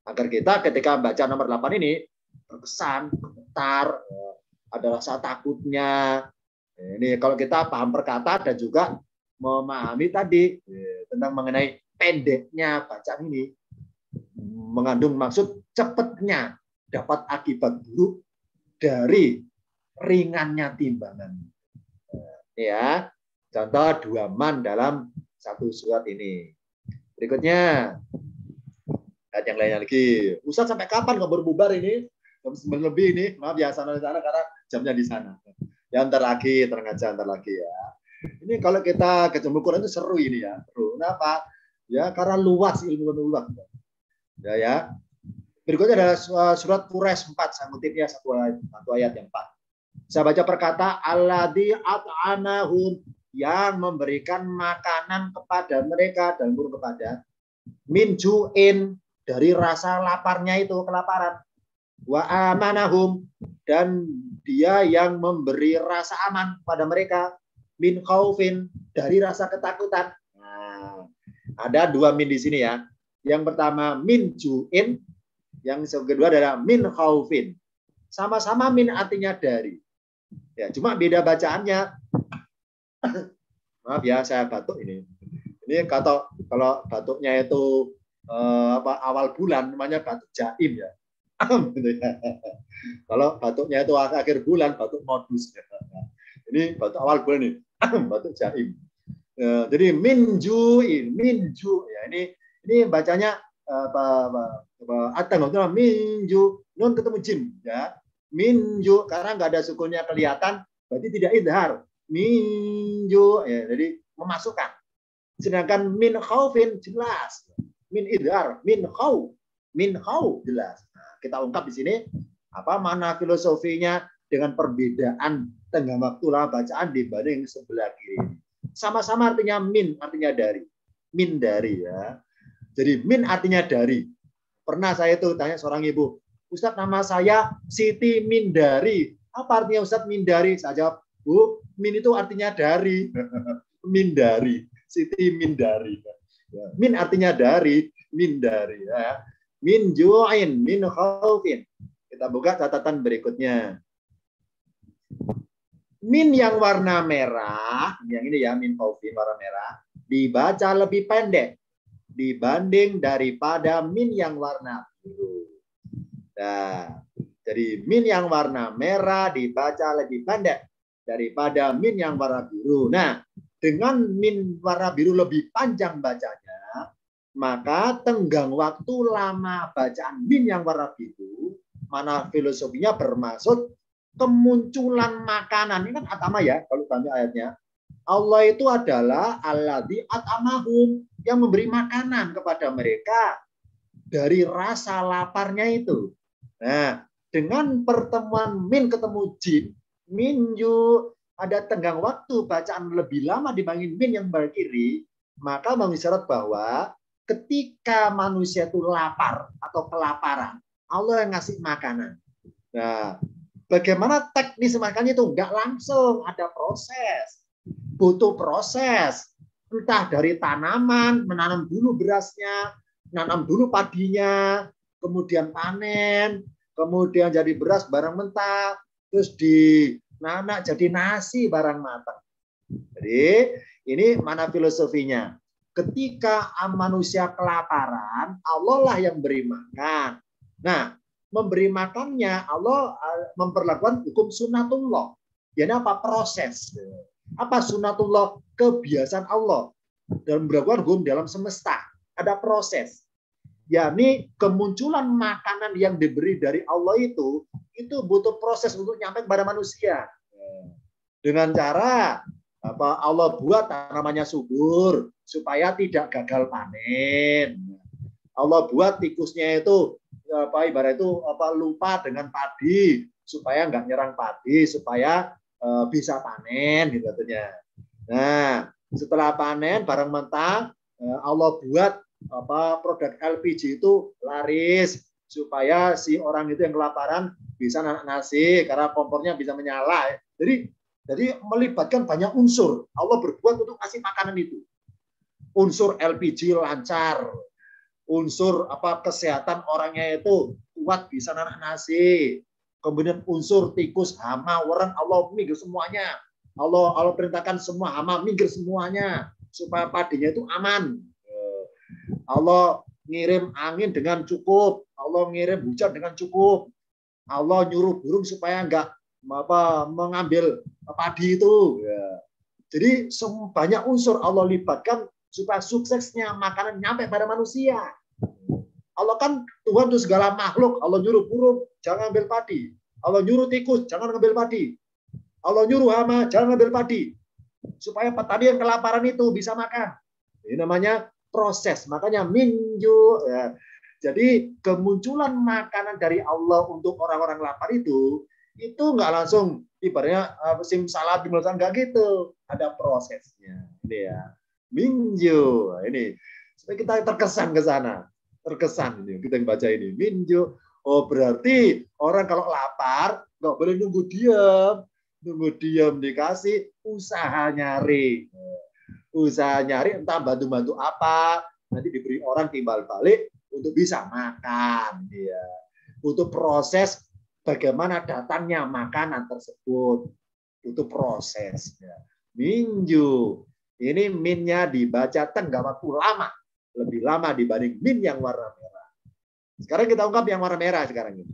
Agar kita ketika baca nomor 8 ini terkesan, gemetar, ada rasa takutnya. Ini kalau kita paham perkata dan juga memahami tadi tentang mengenai pendeknya bacaan ini mengandung maksud cepatnya dapat akibat buruk dari ringannya timbangan. Ya, contoh 2 man dalam satu surat ini. Berikutnya ayat yang lainnya lagi. Ustaz sampai kapan nggak berbubar ini? Jam 9 lebih ini. Maaf ya sana karena jamnya di sana. Ya ntar lagi ya. Ini kalau kita ketemu Quran itu seru ini ya. Seru. Kenapa? Ya karena luas ilmu luas. Ya. Berikutnya adalah surat Quraisy 4. Saya kutipnya satu ayat yang 4. Saya baca perkata alladzi at'amahum yang memberikan makanan kepada mereka dan guru kepada min ju'in dari rasa laparnya itu kelaparan. Wa amanahum dan dia yang memberi rasa aman pada mereka min khaufin dari rasa ketakutan. Nah, ada 2 min di sini ya. Yang pertama min ju'in, yang kedua adalah min khaufin. Sama-sama min artinya dari. Ya, cuma beda bacaannya. Maaf ya, saya batuk ini. Ini kalau batuknya itu awal bulan namanya batuk jaim ya. Kalau batuknya itu akhir bulan batuk modus. Ini batuk awal bulan ini. Batuk jaim. Jadi minjuin, minju ya ini bacanya atang minju nun ketemu jim ya. Minju karena nggak ada sukunnya kelihatan berarti tidak idhar. Minju ya, jadi memasukkan. Sedangkan min khaufin jelas. Min idhar, min khau jelas. Nah, kita ungkap di sini apa mana filosofinya dengan perbedaan tenggang waktu lah bacaan dibanding sebelah kiri. Sama-sama artinya min, artinya dari. Min dari ya. Jadi min artinya dari. Pernah saya itu tanya seorang ibu, Ustadz nama saya Siti Mindari. Apa artinya Ustadz Mindari? Saya jawab, Bu, min itu artinya dari. Mindari. Siti Mindari. Min artinya dari, min dari. Ya. Min ju'in, min khaufin. Kita buka catatan berikutnya. Min yang warna merah, yang ini ya, min khaufin warna merah, dibaca lebih pendek dibanding daripada min yang warna biru. Nah, jadi min yang warna merah dibaca lebih pendek daripada min yang warna biru. Nah, dengan min warna biru lebih panjang bacanya, maka tenggang waktu lama bacaan min yang warna biru, mana filosofinya bermaksud kemunculan makanan. Ini kan atama ya, kalau kami ayatnya. Allah itu adalah alladzi at'amahum, yang memberi makanan kepada mereka dari rasa laparnya itu. Nah, dengan pertemuan min ketemu jim, min yu ada tenggang waktu bacaan lebih lama dibanding min yang berkiri, maka mengisyarat bahwa ketika manusia itu lapar atau kelaparan, Allah yang ngasih makanan. Nah, bagaimana teknis makannya itu? Enggak langsung, ada proses. Butuh proses. Entah dari tanaman, menanam dulu berasnya, nanam dulu padinya, kemudian panen, kemudian jadi beras barang mentah, terus dinanak jadi nasi barang matang. Jadi ini mana filosofinya? Ketika manusia kelaparan, Allah lah yang beri makan. Nah, memberi makannya Allah memperlakukan hukum sunnatullah. Jadi apa? Proses. Apa sunnatullah? Kebiasaan Allah dalam berlakukan hukum dalam semesta. Ada proses. Yakni kemunculan makanan yang diberi dari Allah itu butuh proses untuk nyampe kepada manusia. Dengan cara apa? Allah buat tanamannya subur supaya tidak gagal panen. Allah buat tikusnya itu apa ibarat itu apa lupa dengan padi supaya nggak nyerang padi, supaya bisa panen gitu katanya. Nah, setelah panen barang mentah, Allah buat apa produk LPG itu laris supaya si orang itu yang kelaparan bisa nanak nasi karena kompornya bisa menyala. Jadi melibatkan banyak unsur. Allah berbuat untuk kasih makanan itu. Unsur LPG lancar, unsur apa kesehatan orangnya itu kuat bisa nanak nasi. Kemudian unsur tikus, hama, orang Allah minggir semuanya. Allah perintahkan semua hama minggir semuanya supaya padinya itu aman. Allah ngirim angin dengan cukup, Allah ngirim hujan dengan cukup. Allah nyuruh burung supaya enggak mengambil padi itu. Jadi banyak unsur Allah libatkan supaya suksesnya makanan nyampe pada manusia. Allah kan Tuhan itu segala makhluk. Allah nyuruh burung, jangan ambil padi. Allah nyuruh tikus, jangan ambil padi. Allah nyuruh hama, jangan ambil padi. Supaya petani yang kelaparan itu bisa makan. Ini namanya proses. Makanya minju. Ya. Jadi kemunculan makanan dari Allah untuk orang-orang lapar itu nggak langsung ibaratnya simsalabim nggak gitu. Ada prosesnya. Ini ya. Minju. Ini supaya kita terkesan ke sana. Terkesan ini kita yang baca ini minju. Oh berarti orang kalau lapar nggak boleh nunggu diam dikasih usaha nyari entah bantu apa nanti diberi orang timbal balik untuk bisa makan dia butuh proses bagaimana datangnya makanan tersebut butuh proses ya. Minju ini minnya dibaca tenggang waktu lama lebih lama dibanding min yang warna merah. Sekarang kita ungkap yang warna merah sekarang ini.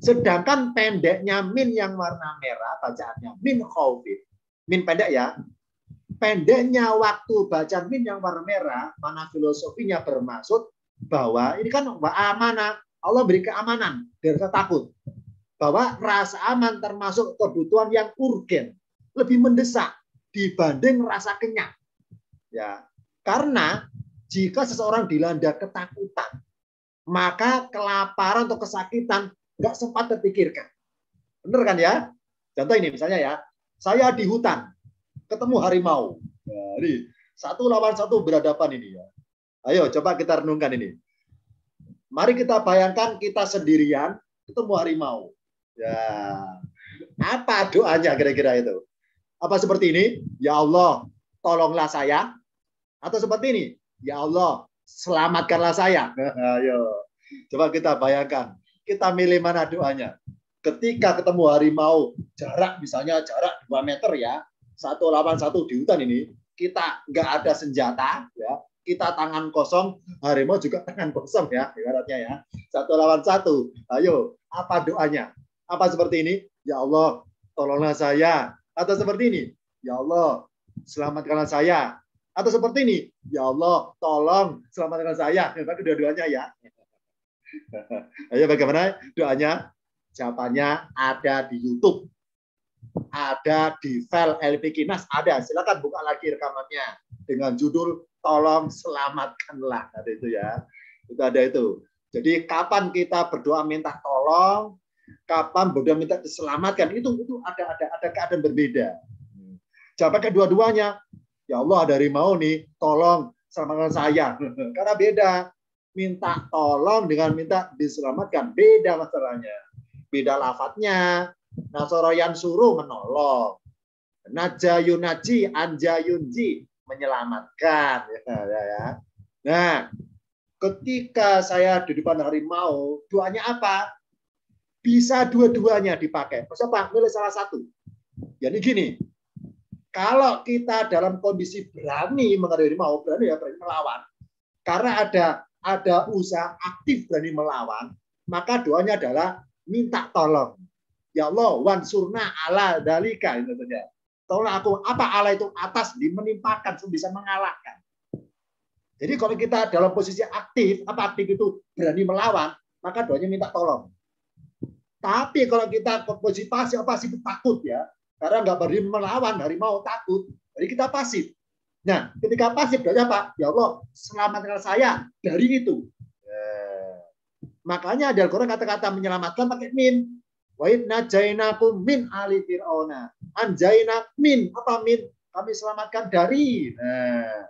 Sedangkan pendeknya min yang warna merah, bacaannya min khaufin. Min pendek ya. Pendeknya waktu bacaan min yang warna merah, mana filosofinya bermaksud bahwa ini kan amanah. Allah beri keamanan dari rasa takut. Bahwa rasa aman termasuk kebutuhan yang urgen. Lebih mendesak dibanding rasa kenyang. Ya. Karena jika seseorang dilanda ketakutan, maka kelaparan atau kesakitan nggak sempat terpikirkan. Benar kan ya? Contoh ini misalnya ya, saya di hutan, ketemu harimau. Jadi satu lawan satu berhadapan ini ya. Ayo coba kita renungkan ini. Mari kita bayangkan kita sendirian ketemu harimau. Ya, apa doanya kira-kira itu? Apa seperti ini? Ya Allah, tolonglah saya. Atau seperti ini, ya Allah, selamatkanlah saya. Ayo, coba kita bayangkan, kita milih mana doanya. Ketika ketemu harimau, jarak misalnya jarak 2 meter ya, 1 lawan 1 di hutan ini, kita nggak ada senjata, ya, kita tangan kosong, harimau juga tangan kosong ya, ibaratnya ya, 1 lawan 1. Ayo, apa doanya? Apa seperti ini? Ya Allah, tolonglah saya. Atau seperti ini, ya Allah, selamatkanlah saya. Atau seperti ini, ya Allah, tolong selamatkan saya. Tapi dua-duanya ya. Ayo bagaimana doanya? Jawabannya ada di YouTube. Ada di file LP Kinas. Ada. Silakan buka lagi rekamannya. Dengan judul, tolong selamatkanlah. Ada itu ya. Itu ada itu. Jadi kapan kita berdoa minta tolong, kapan berdoa minta diselamatkan, itu ada keadaan berbeda. Jawaban kedua-duanya, ya Allah ada harimau nih, tolong selamatkan saya. Karena beda. Minta tolong dengan minta diselamatkan. Beda masalahnya. Beda lafadznya. Nasoroyan suruh menolong. Najayunaji, anjayunji, menyelamatkan. Ya. Nah, ketika saya di depan harimau, doanya apa? Bisa dua-duanya dipakai. Maksudnya apa? Milih salah satu. Jadi gini, kalau kita dalam kondisi berani menghadapi harimau, berani melawan, karena ada usaha aktif berani melawan, maka doanya adalah minta tolong. Ya Allah, wansurna ala dalika, itu saja. Tolong aku, apa Allah itu atas, menimpakan, bisa mengalahkan. Jadi kalau kita dalam posisi aktif, apa aktif itu berani melawan, maka doanya minta tolong. Tapi kalau kita posisi pasif, itu takut ya, karena nggak berani melawan, harimau takut, jadi kita pasif. Nah, ketika pasif, doanya apa? Ya Allah, selamatkan saya dari itu. Makanya ada Al-Quran kata-kata menyelamatkan pakai min. Wa idna jainakum min ali fir'auna. Anjaina min. Apa min? Kami selamatkan dari. Nah,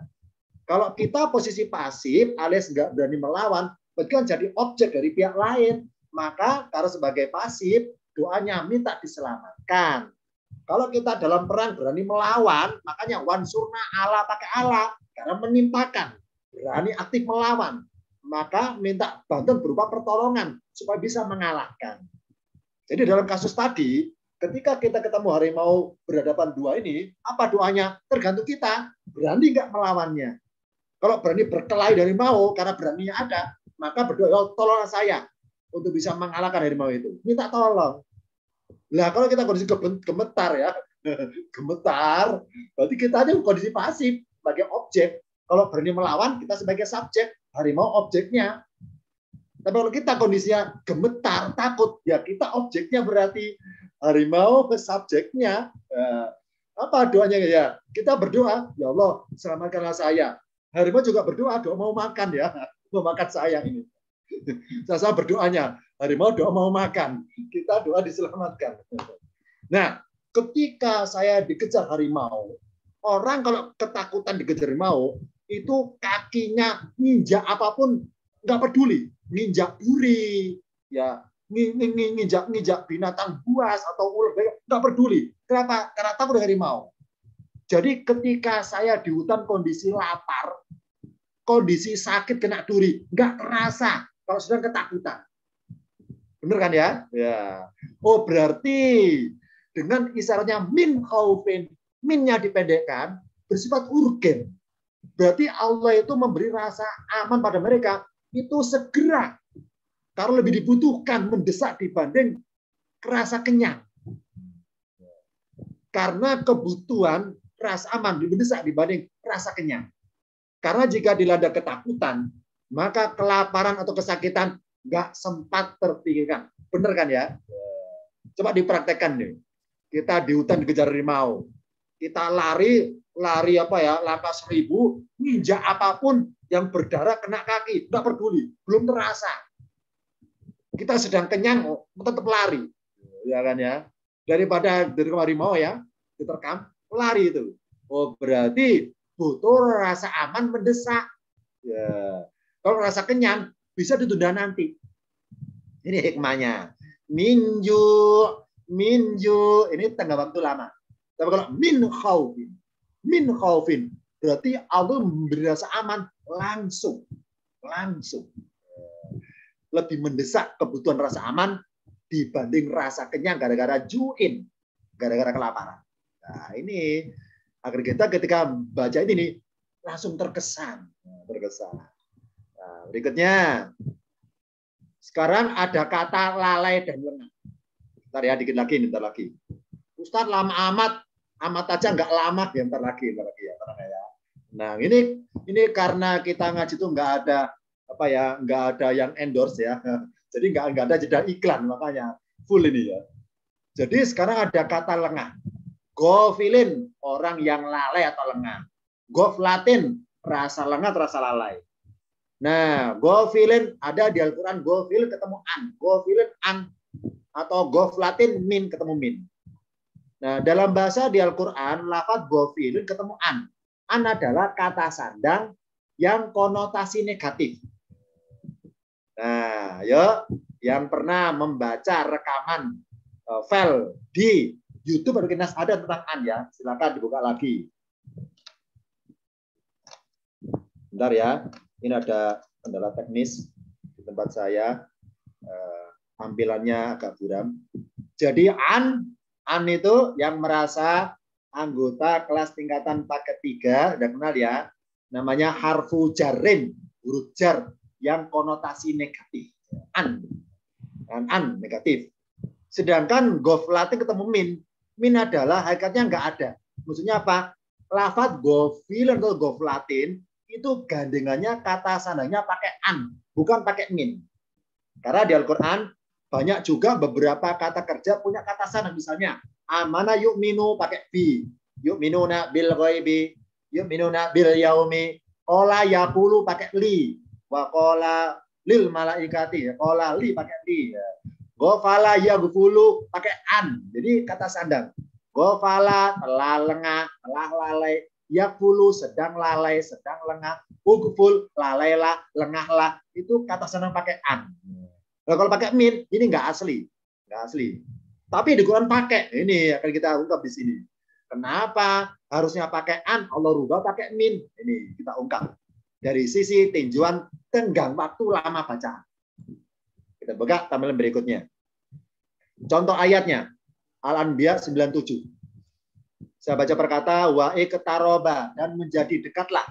kalau kita posisi pasif, alias nggak berani melawan, berarti kan jadi objek dari pihak lain. Maka karena sebagai pasif, doanya minta diselamatkan. Kalau kita dalam perang berani melawan, makanya wansurna ala pakai ala, karena menimpakan, berani aktif melawan, maka minta bantuan berupa pertolongan supaya bisa mengalahkan. Jadi dalam kasus tadi, ketika kita ketemu harimau berhadapan dua ini, apa doanya? Tergantung kita, berani nggak melawannya. Kalau berani berkelahi dari harimau, karena beraninya ada, maka berdoa, tolonglah saya untuk bisa mengalahkan harimau itu. Minta tolong. Nah, kalau kita kondisi gemetar ya, gemetar, berarti kita aja kondisi pasif sebagai objek. Kalau berani melawan, kita sebagai subjek, harimau objeknya. Tapi kalau kita kondisinya gemetar, takut, ya kita objeknya berarti harimau subjeknya. Apa doanya ya? Kita berdoa, ya Allah, selamatkanlah saya. Harimau juga berdoa, doa mau makan ya, mau makan saya ini. Saya berdoanya, harimau doa mau makan, kita doa diselamatkan. Nah, ketika saya dikejar harimau, orang kalau ketakutan dikejar harimau, itu kakinya nginjak apapun nggak peduli, nginjak duri, ya nginjak binatang buas atau ular, nggak peduli. Kenapa? Karena takut harimau. Jadi ketika saya di hutan kondisi lapar, kondisi sakit kena duri, nggak terasa kalau sedang ketakutan. Benar kan ya? Ya. Oh, berarti dengan isyaratnya min khaufin, minnya dipendekkan, bersifat urgen. Berarti Allah itu memberi rasa aman pada mereka itu segera. Karena lebih dibutuhkan, mendesak dibanding rasa kenyang. Karena kebutuhan rasa aman lebih mendesak dibanding rasa kenyang. Karena jika dilanda ketakutan, maka kelaparan atau kesakitan nggak sempat terpikirkan. Benar kan ya? Coba dipraktekkan nih. Kita di hutan dikejar harimau. Kita lari apa ya, langkah 1000, nginjak apapun yang berdarah kena kaki, nggak peduli, belum terasa. Kita sedang kenyang, tetap lari, ya kan ya? Daripada dari harimau ya, diterkam, lari itu. Oh, berarti butuh rasa aman mendesak. Ya. Kalau rasa kenyang bisa ditunda nanti. Ini hikmahnya. Minju, ini tengah waktu lama. Tapi kalau min khaufin, Berarti Allah memberi rasa aman langsung. Lebih mendesak kebutuhan rasa aman dibanding rasa kenyang gara-gara juin, gara-gara kelaparan. Nah, ini agar kita ketika baca ini langsung terkesan. Nah, berikutnya, sekarang ada kata lalai dan lengah. Bentar ya, dikit lagi, bentar lagi. Ustadz lama amat aja nggak lama, ya, bentar lagi ya. Nah, ini karena kita ngaji itu nggak ada yang endorse ya. Jadi nggak ada jeda iklan, makanya full ini ya. Jadi sekarang ada kata lengah. Gofilin, orang yang lalai atau lengah. Goflatin, rasa lengah, rasa lalai. Nah, gofilin ada di Al-Quran, gofil ketemu an. Gofilin an. Atau goflatin min ketemu min. Nah, dalam bahasa di Al-Quran, lafaz gofilin ketemu an. An adalah kata sandang yang konotasi negatif. Nah, yang pernah membaca rekaman file di YouTube atau Kinas ada tentang an ya, silakan dibuka lagi. Bentar ya, ini ada kendala teknis di tempat saya, tampilannya agak buram. Jadi an itu yang merasa anggota kelas tingkatan paket 3, udah kenal ya, namanya harfu jarrin, huruf jar yang konotasi negatif. An negatif. Sedangkan goflatin ketemu min. Min adalah hakikatnya nggak ada. Maksudnya apa? Lafaz gofil atau goflatin itu gandengannya kata sandangnya pakai an, bukan pakai min. Karena di Al-Quran banyak juga beberapa kata kerja punya kata sandang. Misalnya amana yu'minu pakai bi, yu'minuna bil ghaibi, yu'minuna bil yaumi, qala yaqulu pakai li, wa qala lil malaikati, qala li pakai li. Gofala yaghfulu pakai an. Jadi kata sandang. Gofala telah lengah, telah lalai, yaghfulu sedang lalai, sedang lengah, ughful lalailah, lengahlah. Itu kata sandang pakai an. Nah, kalau pakai min ini nggak asli. Tapi di Quran pakai. Ini akan kita ungkap di sini. Kenapa harusnya pakai an, Allah rubah pakai min? Ini kita ungkap. Dari sisi tinjauan tenggang waktu lama bacaan. Kita buka tampilan berikutnya. Contoh ayatnya. Al-Anbiya 97. Saya baca perkata wa iqtaroba dan menjadi dekatlah.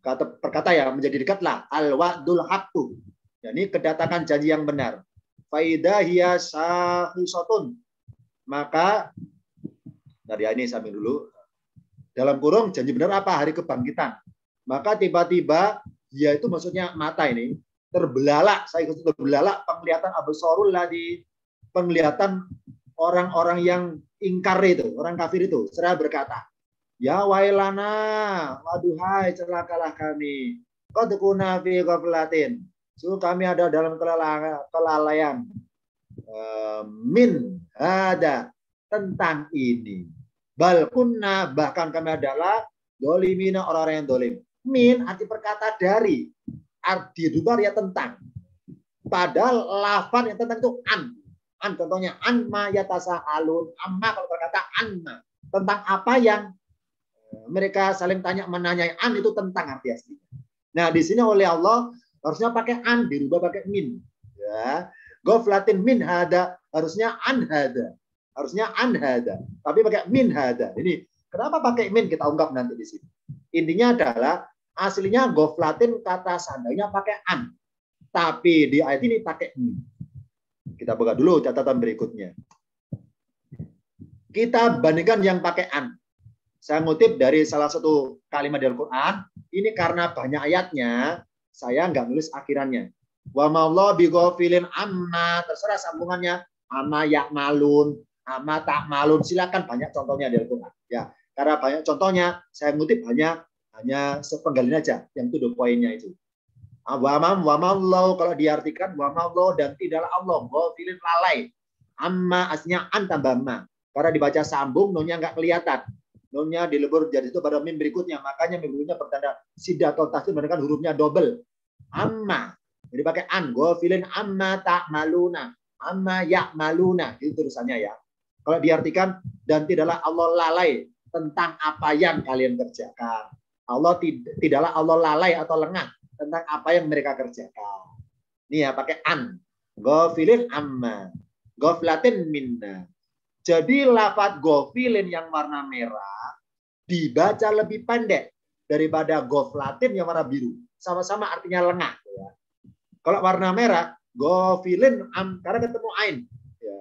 Kata perkata ya, menjadi dekatlah al-wa'dul haqqu. Ini kedatangan janji yang benar. Faida hiya sahisatun. Maka dari ini sambil dulu. Dalam kurung janji benar apa? Hari kebangkitan. Maka tiba-tiba dia itu maksudnya mata ini terbelalak, saya ikut terbelalak penglihatan absarul ladzi, penglihatan orang-orang yang ingkar itu, orang kafir itu, seraya berkata, ya wailana, waduhai celakalah kami, qad kunna fi ghaflatin, kami ada dalam kelalaian, min ada tentang ini, bal kunna bahkan kami adalah dolimina orang-orang yang dolim. Min arti perkata dari, arti dubar ya tentang. Padahal lafaz yang tentang itu an. An contohnya anma yatasaalun. Amma kalau berkata anma tentang apa yang mereka saling tanya menanyai, an itu tentang arti aslinya. Nah, di sini oleh Allah harusnya pakai an dirubah pakai min. Ya. Ghaflatin min hada harusnya an hada. Harusnya an hada. Tapi pakai min hada. Ini kenapa pakai min kita ungkap nanti di sini. Intinya adalah aslinya ghaflatin kata sandangnya pakai an. Tapi di ayat ini pakai min. Kita buka dulu catatan berikutnya. Kita bandingkan yang pakai an. Saya ngutip dari salah satu kalimat dari Al-Quran. Ini karena banyak ayatnya, saya nggak nulis akhirannya. Wa ma'allah bighafilin amma. Terserah sambungannya. Amma ya'malun. Amma ta'malun. Silakan banyak contohnya dari Al-Quran. Ya, karena banyak contohnya, saya ngutip hanya sepenggalin aja yang itu poinnya itu. Wamamlau kalau diartikan wamamlau dan tidaklah Allah ghafilin lalai. Amma aslinya an tambah ma. Karena dibaca sambung nunnya nggak kelihatan. Nunnya dilebur jadi itu pada mim berikutnya. Makanya mim berikutnya bertanda sidah atau tasdid menunjukkan hurufnya double. Amma. Jadi pakai an ghafilin amma ta'maluna. Amma ya'maluna. Itu tulisannya ya. Kalau diartikan dan tidaklah Allah lalai tentang apa yang kalian kerjakan. Allah tidaklah Allah lalai atau lengah tentang apa yang mereka kerjakan. Ini ya pakai an. Ghafilin amma. Ghaflatin minna. Jadi lafaz ghafilin yang warna merah dibaca lebih pendek daripada ghaflatin yang warna biru. Sama-sama artinya lengah. Ya. Kalau warna merah, ghafilin am karena ketemu ain. Ya.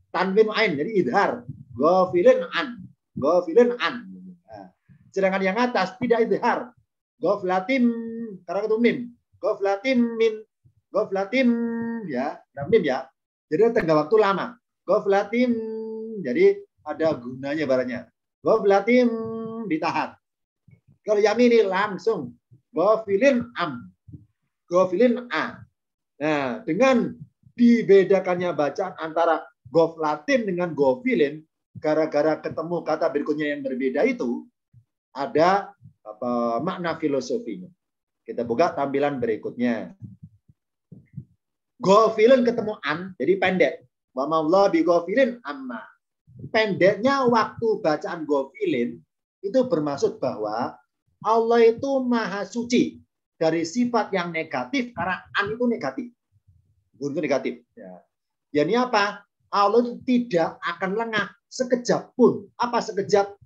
Tanwin ain jadi idhar. Ghafilin an. Ghafilin an. Nah, sedangkan yang atas tidak idhar. Ghaflatim karena ketemu mim. Ghaflatim min. Ghaflatim ya, ada mim ya. Jadi tengah waktu lama. Ghaflatim jadi ada gunanya barangnya. Ghaflatim ditahan. Kalau yang ini langsung ghafilin am. Ghafilin a. Nah, dengan dibedakannya bacaan antara ghaflatin dengan ghafilin gara-gara ketemu kata berikutnya yang berbeda itu ada makna filosofinya. Kita buka tampilan berikutnya. Ghafilin ketemu an, jadi pendek. Wa ma'allah bi ghafilin amma. Pendeknya waktu bacaan ghafilin itu bermaksud bahwa Allah itu maha suci dari sifat yang negatif karena an itu negatif. Itu negatif. Ya. Yani apa? Allah itu tidak akan lengah sekejap pun. Apa sekejap?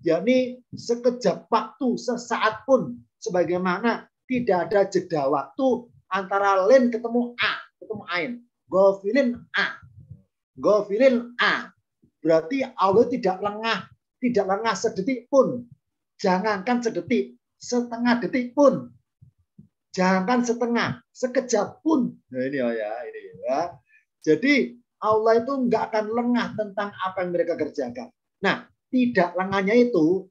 Yani sekejap waktu, sesaat pun. Sebagaimana tidak ada jeda waktu antara len ketemu a, ketemu ain. Ghafilin a. Ghafilin a. Berarti Allah tidak lengah sedetik pun. Jangankan sedetik, setengah detik pun. Jangankan setengah, sekejap pun. Nah ini ya, ini ya. Jadi Allah itu nggak akan lengah tentang apa yang mereka kerjakan. Nah, tidak lengahnya itu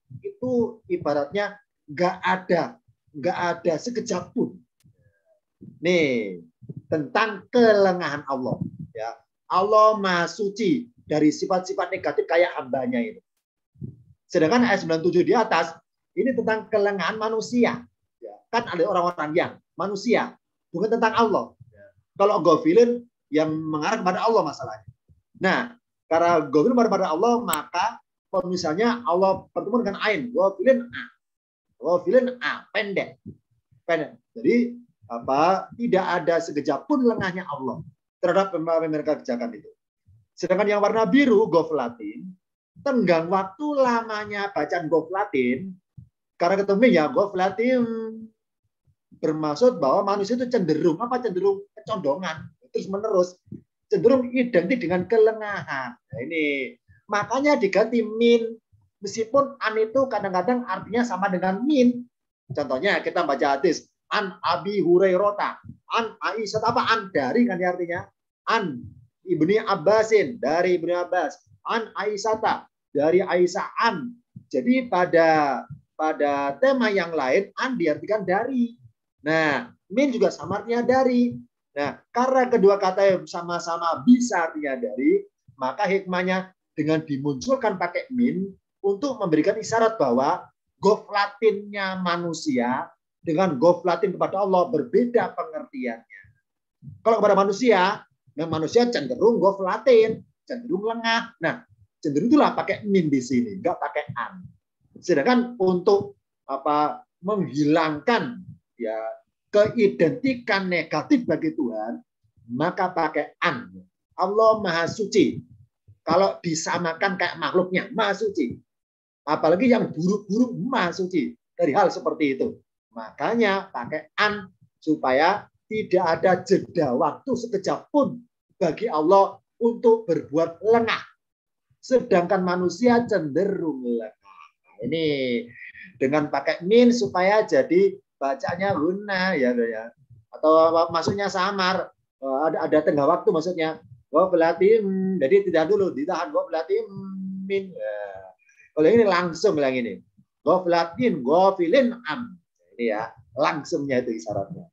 ibaratnya nggak ada sekejap pun. Nih, tentang kelengahan Allah. Ya, Allah maha suci dari sifat-sifat negatif kayak hambanya itu. Sedangkan ayat 97 di atas, ini tentang kelengahan manusia. Ya, kan ada orang-orang yang manusia, bukan tentang Allah. Ya. Kalau ghafilin yang mengarah kepada Allah masalahnya. Nah, karena ghafilin kepada Allah, maka misalnya Allah bertemu dengan ain, ghafilin a. Ghafilin a, pendek. Jadi tidak ada sekejap pun lengahnya Allah terhadap apa yang mereka kerjakan itu. Sedangkan yang warna biru, ghaflatin, tenggang waktu lamanya bacaan ghaflatin, karena ketemu ya ghaflatin bermaksud bahwa manusia itu cenderung kecondongan terus menerus, cenderung identik dengan kelengahan. Nah, ini makanya diganti min, meskipun an itu kadang-kadang artinya sama dengan min. Contohnya kita baca hadis an Abi Hurairah, an Aisyah, apa an dari kan artinya an Ibni Abbasin, dari Ibni Abbas, an Aisyah, dari Aisyah an. Jadi pada tema yang lain an diartikan dari. Nah, min juga sama artinya dari. Nah, karena kedua kata yang sama-sama bisa artinya dari, maka hikmahnya dengan dimunculkan pakai min untuk memberikan isyarat bahwa ghaflatinnya manusia dengan ghaflatin kepada Allah berbeda pengertiannya. Kalau kepada manusia cenderung ghaflatin, cenderung lengah. Nah, cenderung itulah pakai min di sini, enggak pakai an. Sedangkan untuk menghilangkan ya keidentikan negatif bagi Tuhan, maka pakai an. Allah maha suci. Kalau disamakan kayak makhluknya, maha suci. Apalagi yang buruk-buruk, maha suci dari hal seperti itu. Makanya pakai an supaya tidak ada jeda waktu sekejap pun bagi Allah untuk berbuat lengah. Sedangkan manusia cenderung lengah. Nah, ini dengan pakai min supaya jadi bacanya guna ya. Atau maksudnya samar. Ada tengah waktu maksudnya. Berarti jadi tidak dulu ditahan berarti min. Kalau ini langsung yang ini. Ghafilin am. Ini ya, langsungnya itu isyaratnya.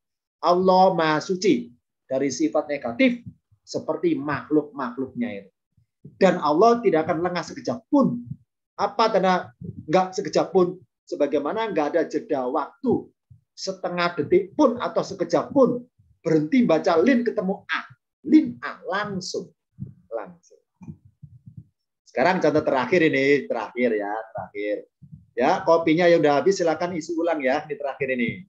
Allah maha suci dari sifat negatif seperti makhluk-makhluknya itu. Dan Allah tidak akan lengah sekejap pun. Apa tanda enggak sekejap pun? Sebagaimana enggak ada jeda waktu setengah detik pun atau sekejap pun berhenti baca lin ketemu a. Lin a langsung. Sekarang contoh terakhir ini, terakhir. Ya, kopinya yang udah habis silakan isi ulang ya. Ini terakhir ini.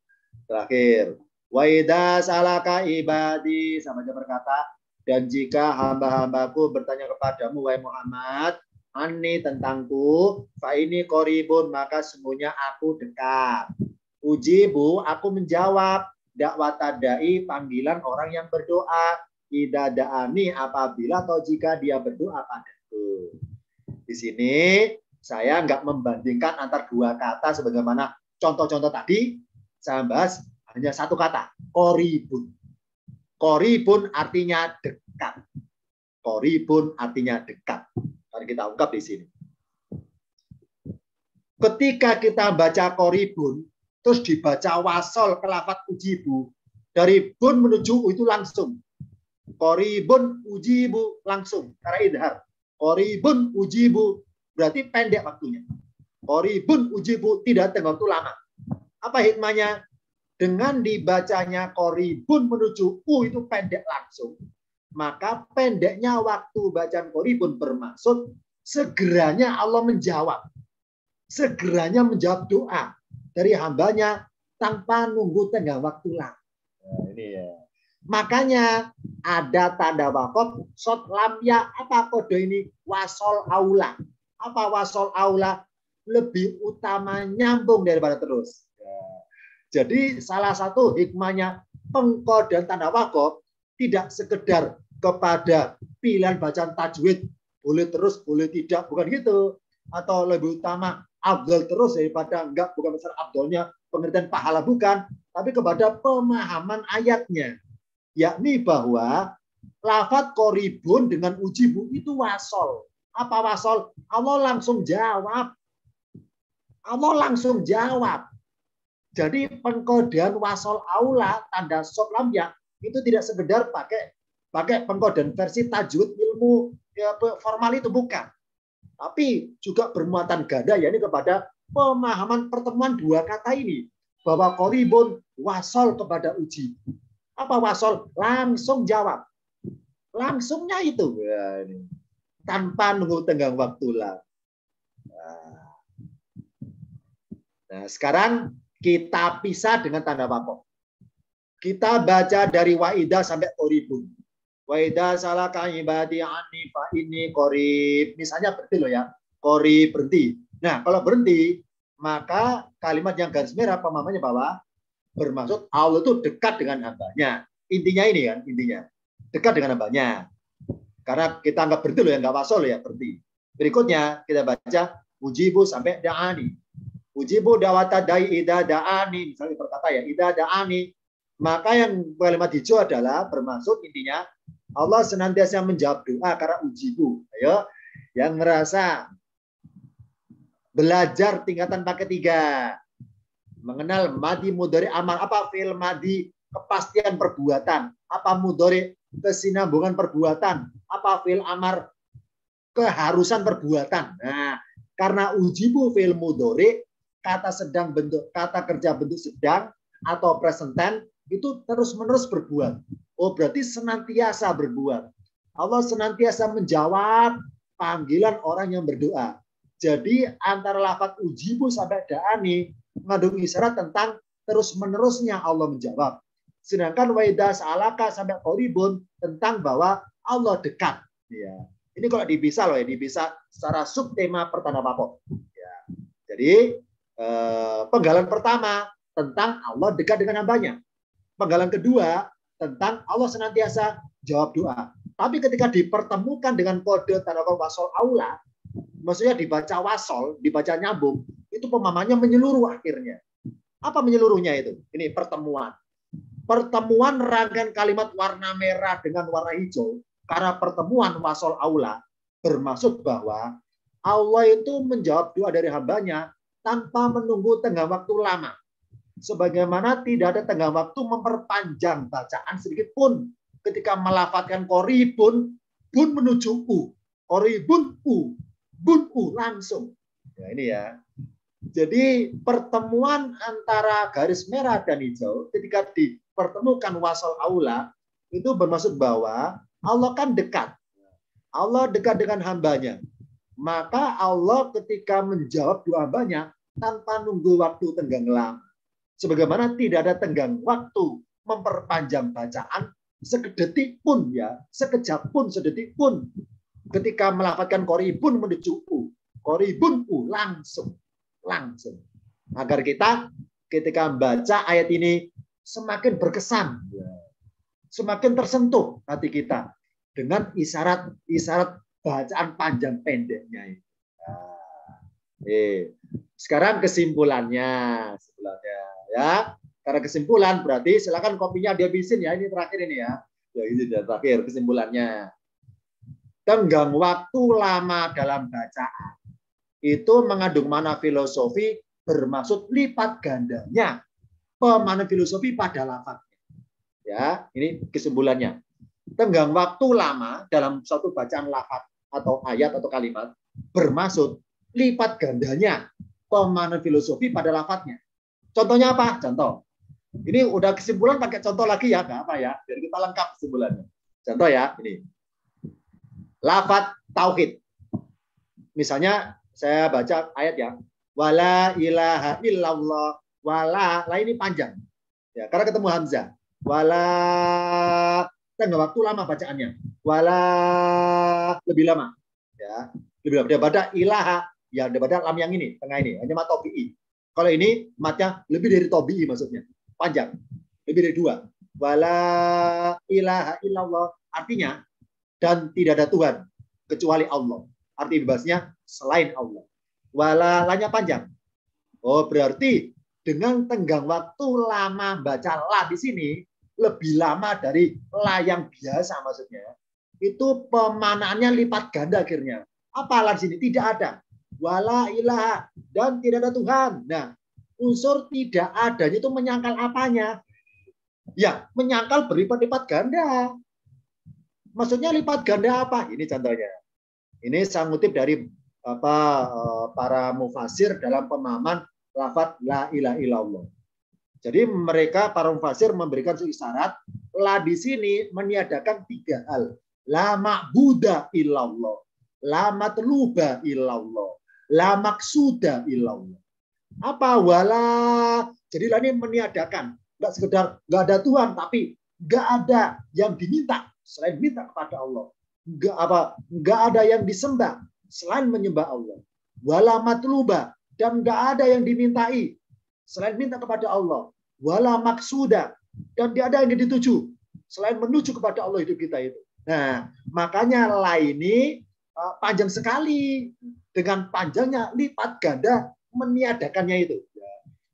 Terakhir. Wa idza salaka ibadi, sama aja berkata, dan jika hamba-hambaku bertanya kepadamu wahai Muhammad, ani tentangku, fa ini qoribun, maka sesungguhnya aku dekat. Ujibu, aku menjawab, dakwata dai, panggilan orang yang berdoa, idza da'ani, apabila atau jika dia berdoa padaku. Di sini saya nggak membandingkan antar dua kata sebagaimana contoh-contoh tadi. Saya bahas hanya satu kata, qoribun. Qoribun artinya dekat. Qoribun artinya dekat. Mari kita ungkap di sini. Ketika kita baca qoribun, terus dibaca wasol ke lafaz ujibu, dari bun menuju itu langsung. Qoribun ujibu langsung, karena idhar. Qoribun ujibu berarti pendek waktunya. Qoribun ujibu tidak tengok waktu lama. Apa hikmahnya? Dengan dibacanya qoribun menuju itu pendek langsung. Maka pendeknya waktu bacaan qoribun bermaksud segeranya Allah menjawab. Segeranya menjawab doa dari hambanya tanpa nunggu tenggang waktu lama. Nah, ini ya. Makanya ada tanda wakaf sot lam ya, apa kode ini? Wasol aula. Apa wasol aula? Lebih utama nyambung daripada terus. Ya. Jadi salah satu hikmahnya pengkodean tanda wakaf tidak sekedar kepada pilihan bacaan tajwid, boleh terus, boleh tidak, bukan gitu. Atau lebih utama afdal terus daripada enggak, bukan besar afdalnya pengertian pahala, bukan, tapi kepada pemahaman ayatnya. Yakni bahwa lafadz qoribun dengan ujibu itu wasol. Apa wasol? Allah langsung jawab. Allah langsung jawab. Jadi pengkodean wasol aula tanda sot lam ya itu tidak sekedar pakai pengkodean versi tajwid ilmu ya, formal itu, bukan. Tapi juga bermuatan ganda, yakni kepada pemahaman pertemuan dua kata ini, bahwa qoribun wasol kepada ujibu. Apa wasol? Langsung jawab. Langsungnya itu. Ya, ini. Tanpa nunggu tenggang waktu lah. Nah, sekarang kita pisah dengan tanda wakaf. Kita baca dari waidah sampai qoribun. Waidah salaka ibadi anni fa ini qorib. Misalnya berhenti loh ya. Qorib berhenti. Nah, kalau berhenti, maka kalimat yang garis merah pemahamannya bahwa bermaksud Allah itu dekat dengan hambanya. Intinya ini kan, intinya. Dekat dengan hambanya. Karena kita anggap berhenti loh ya, nggak wasol ya, berhenti. Berikutnya kita baca ujibu sampai da'ani. Ujibu dawata dai ida da'ani. Misalnya berkata ya, ida da'ani. Maka yang kalimat hijau adalah bermaksud intinya Allah senantiasa menjawab doa karena ujibu. Ayo, yang merasa belajar tingkatan pakai 3. Mengenal madi mudhari amal, apa fi'il madi kepastian perbuatan, apa mudhari kesinambungan perbuatan, apa fi'il amar keharusan perbuatan. Nah, karena ujibu fi'il mudhari, kata sedang bentuk kata kerja bentuk sedang atau present tense itu terus-menerus berbuat. Oh, berarti senantiasa berbuat. Allah senantiasa menjawab panggilan orang yang berdoa. Jadi antara lafaz ujibu sampai da'ani mengandung isyarat tentang terus-menerusnya Allah menjawab. Sedangkan waida sa'alaka sampai qoribun tentang bahwa Allah dekat. Ya. Ini kalau dipisah loh ya, dipisah secara subtema pertanda wakaf. Ya. Jadi penggalan pertama tentang Allah dekat dengan hambanya. Penggalan kedua tentang Allah senantiasa jawab doa. Tapi ketika dipertemukan dengan kode tanda wasol aula, maksudnya dibaca wasol, dibaca nyambung, itu pemahamannya menyeluruh akhirnya. Apa menyeluruhnya itu? Ini pertemuan. Pertemuan rangkaian kalimat warna merah dengan warna hijau, karena pertemuan wasol aula bermaksud bahwa Allah itu menjawab doa dari hambanya tanpa menunggu tenggang waktu lama. Sebagaimana tidak ada tenggang waktu memperpanjang bacaan sedikit pun ketika melafadzkan qoribun, bun menuju u, qoribun u, bun u langsung. Ya, ini ya. Jadi pertemuan antara garis merah dan hijau ketika dipertemukan wasal aula itu bermaksud bahwa Allah kan dekat. Allah dekat dengan hambanya. Maka Allah ketika menjawab doa hambanya tanpa nunggu waktu tenggang lama. Sebagaimana tidak ada tenggang waktu memperpanjang bacaan sedetik pun ya, sekejap pun, sedetik pun. Ketika melafalkan koribun menuju u, koribun u langsung. Agar kita ketika membaca ayat ini semakin berkesan, semakin tersentuh hati kita dengan isyarat bacaan panjang pendeknya ini. Sekarang kesimpulannya ya. Karena kesimpulan berarti silakan kopinya dihabisin ya. Ini terakhir ini ya. Ya ini terakhir kesimpulannya. Tenggang waktu lama dalam bacaan itu mengandung makna filosofi bermaksud lipat gandanya pemaknaan filosofi pada lafaznya. Ya, ini kesimpulannya. Tenggang waktu lama dalam suatu bacaan lafaz atau ayat atau kalimat bermaksud lipat gandanya pemaknaan filosofi pada lafaznya. Contohnya apa? Contoh. Ini udah kesimpulan pakai contoh lagi ya, nggak apa ya? Biar kita lengkap kesimpulannya. Contoh ya, ini. Lafaz tauhid. Misalnya saya baca ayat ya. Wala ilaha illallah. Wala, lah ini panjang. Ya, karena ketemu hamzah. Wala, tengah waktu lama bacaannya. Wala lebih lama. Ya, lebih lama daripada ilaha, ya daripada lam yang ini, tengah ini, hanya mat tobi'i. Kalau ini matnya lebih dari tobi'i maksudnya. Panjang. Lebih dari 2. Wala ilaha illallah. Artinya dan tidak ada Tuhan kecuali Allah. Arti bebasnya selain Allah. Wala lanya panjang. Oh, berarti dengan tenggang waktu lama baca la di sini lebih lama dari la yang biasa maksudnya. Itu pemanaannya lipat ganda akhirnya. Apa la di sini? Tidak ada. Wala ilaha dan tidak ada Tuhan. Nah, unsur tidak adanya itu menyangkal apanya? Ya, menyangkal berlipat-lipat ganda. Maksudnya lipat ganda apa? Ini contohnya. Ini saya ngutip dari para mufasir dalam pemahaman lafaz la ilaha illallah. Jadi mereka para mufasir memberikan isyarat la di sini meniadakan 3 hal. La ma'buda illallah, la matluba illallah, la maksuda illallah. Apa wala? Jadi la ini meniadakan, enggak sekedar enggak ada Tuhan, tapi enggak ada yang diminta selain minta kepada Allah. Enggak ada yang disembah selain menyembah Allah. Wala matluba dan enggak ada yang dimintai selain minta kepada Allah. Wala maksuda dan tidak ada yang dituju selain menuju kepada Allah hidup kita itu. Nah, makanya la ini panjang sekali, dengan panjangnya lipat ganda meniadakannya itu.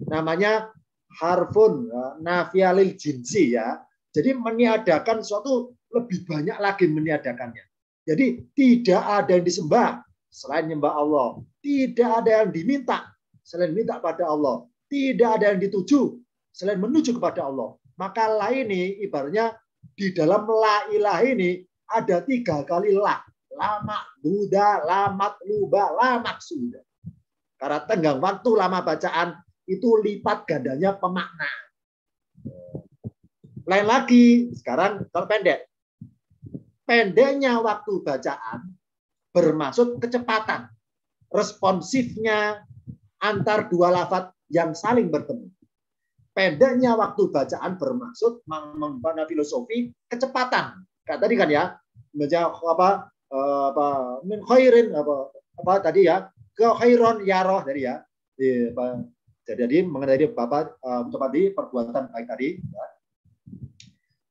Namanya harfun nafiyalil jinsi ya. Jadi meniadakan suatu lebih banyak lagi meniadakannya. Jadi tidak ada yang disembah selain menyembah Allah. Tidak ada yang diminta selain minta pada Allah. Tidak ada yang dituju selain menuju kepada Allah. Maka la ini ibaratnya di dalam la ilaha ini ada 3 kali la. La ma'buda, la matluba, la maksuda. Karena tenggang waktu lama bacaan itu lipat gandanya pemakna. Lain lagi, sekarang kalau pendek. Pendeknya waktu bacaan bermaksud kecepatan. Responsifnya antar 2 lafaz yang saling bertemu. Pendeknya waktu bacaan bermaksud menggunakan filosofi kecepatan. Kayak tadi kan ya, baca min khairin apa tadi ya, ke khairon yaroh tadi ya. Jadi mengenai Bapak tadi perbuatan baik tadi ya.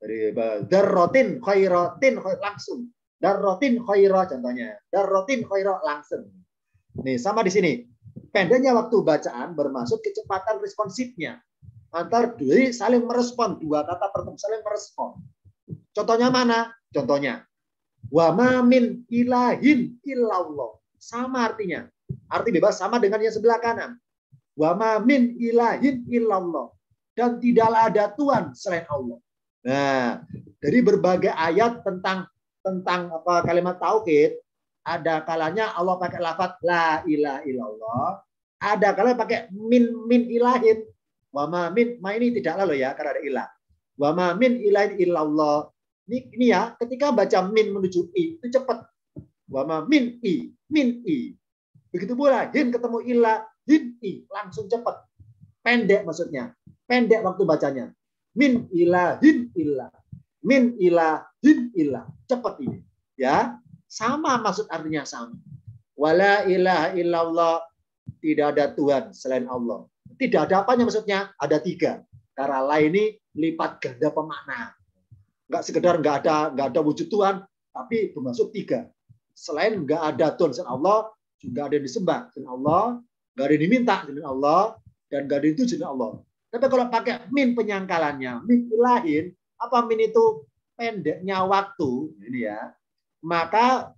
Dari darrotin khairatin langsung. Darrotin khaira contohnya. Darrotin khaira langsung. Nih sama di sini. Pendeknya waktu bacaan bermaksud kecepatan responsifnya. Antar diri saling merespon. 2 kata bertemu saling merespon. Contohnya mana? Contohnya. Wa ma min ilahin illallah. Sama artinya. Arti bebas sama dengan yang sebelah kanan. Wa ma min ilahin illallah. Dan tidaklah ada Tuhan selain Allah. Nah, dari berbagai ayat tentang kalimat tauhid, ada kalanya Allah pakai lafaz la ilaha illallah, ada kalanya pakai min ilahin. Wa ma min, ma ini tidak lalu ya karena ada ilah. Wa ma min ilahin illallah. Ini ya, ketika baca min menuju i itu cepat. Wama min i. Begitu pula hin ketemu illa, hin i, langsung cepat. Pendek maksudnya. Pendek waktu bacanya. Min ilahin illa. Min ilahin illa. Cepat ini. Ya, sama maksud artinya sama. Wala ilaha illallah. Tidak ada Tuhan selain Allah. Tidak ada apanya maksudnya? Ada 3. Karena la ini lipat ganda pemakna. Enggak sekedar enggak ada wujud Tuhan, tapi bermaksud 3. Selain enggak ada Tuhan selain Allah, juga ada yang disembah selain Allah, enggak ada yang diminta selain Allah, dan enggak ada yang dituju selain Allah. Tapi kalau pakai min penyangkalannya, min ilahin, apa min itu pendeknya waktu, ini ya, maka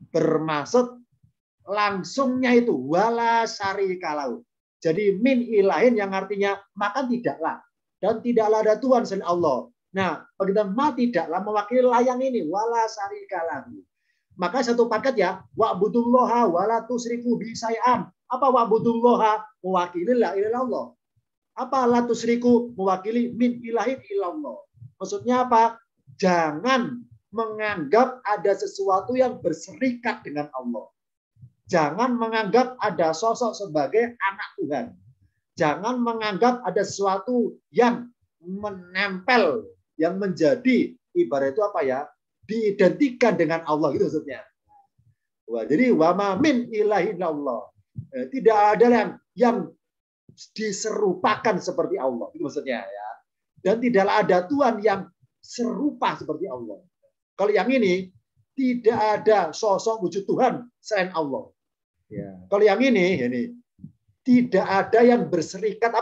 bermaksud langsungnya itu wala syarikalahu. Jadi min ilahin yang artinya maka tidaklah dan tidaklah ada Tuhan selain Allah. Nah, begitu ma tidaklah mewakili layang ini wala syarikalahu. Maka satu paket ya, wa'budullaha wala tusriku bi syai'an. Apa wa'budullaha mewakili la ilaha illallah. Apa la tusriku mewakili min ilahin illallah. Maksudnya apa? Jangan menganggap ada sesuatu yang berserikat dengan Allah. Jangan menganggap ada sosok sebagai anak Tuhan. Jangan menganggap ada sesuatu yang menempel, yang menjadi ibarat itu apa ya? Diidentikan dengan Allah gitu maksudnya. Wah, jadi wama min ilahi illallah. Tidak ada yang diserupakan seperti Allah itu maksudnya ya. Dan tidaklah ada Tuhan yang serupa seperti Allah. Kalau yang ini tidak ada sosok wujud Tuhan selain Allah. Ya. Kalau yang ini tidak ada yang berserikat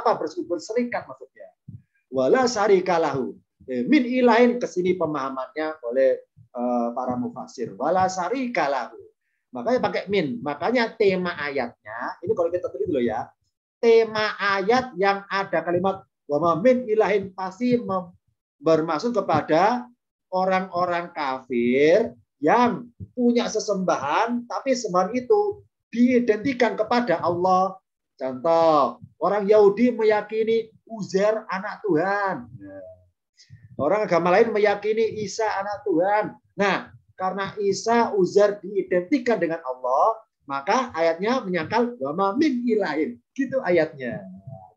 berserikat maksudnya. Wala syarikalahu. Min ilahin kesini pemahamannya oleh para mufassir. Wala syarikalahu. Makanya pakai min. Makanya tema ayatnya ini kalau kita tulis dulu ya. Tema ayat yang ada kalimat wa min ilahin pasti bermaksud kepada orang-orang kafir yang punya sesembahan tapi sembahan itu diidentikan kepada Allah. Contoh, orang Yahudi meyakini Uzair anak Tuhan. Orang agama lain meyakini Isa anak Tuhan. Nah, karena Isa, Uzair diidentikan dengan Allah, maka ayatnya menyangkal wama min ilahin. Gitu ayatnya.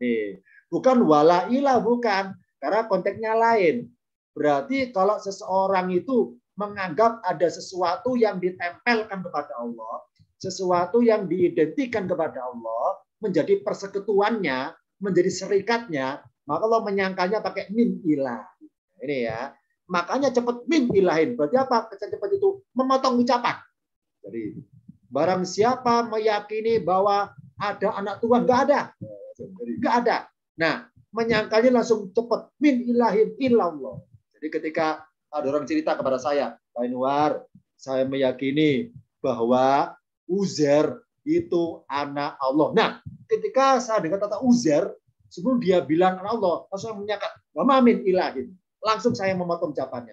Nih, bukan wala ilah, bukan. Karena konteksnya lain. Berarti kalau seseorang itu menganggap ada sesuatu yang ditempelkan kepada Allah, sesuatu yang diidentikan kepada Allah, menjadi persekutuannya, menjadi serikatnya, maka Allah menyangkanya pakai min ilah. Ini ya. Makanya cepat min ilahin. Berarti apa? Cepat itu memotong ucapan. Jadi barang siapa meyakini bahwa ada anak Tuhan, nggak ada. Nggak ada. Nah, menyangkanya langsung cepat min ilahin illallah. Jadi ketika ada orang cerita kepada saya, Pak Anwar, saya meyakini bahwa Uzair itu anak Allah. Nah, ketika saya dengar kata Uzair, sebelum dia bilang anak Allah, langsung menyangka, wa min ilahin. Langsung saya memotong ucapannya.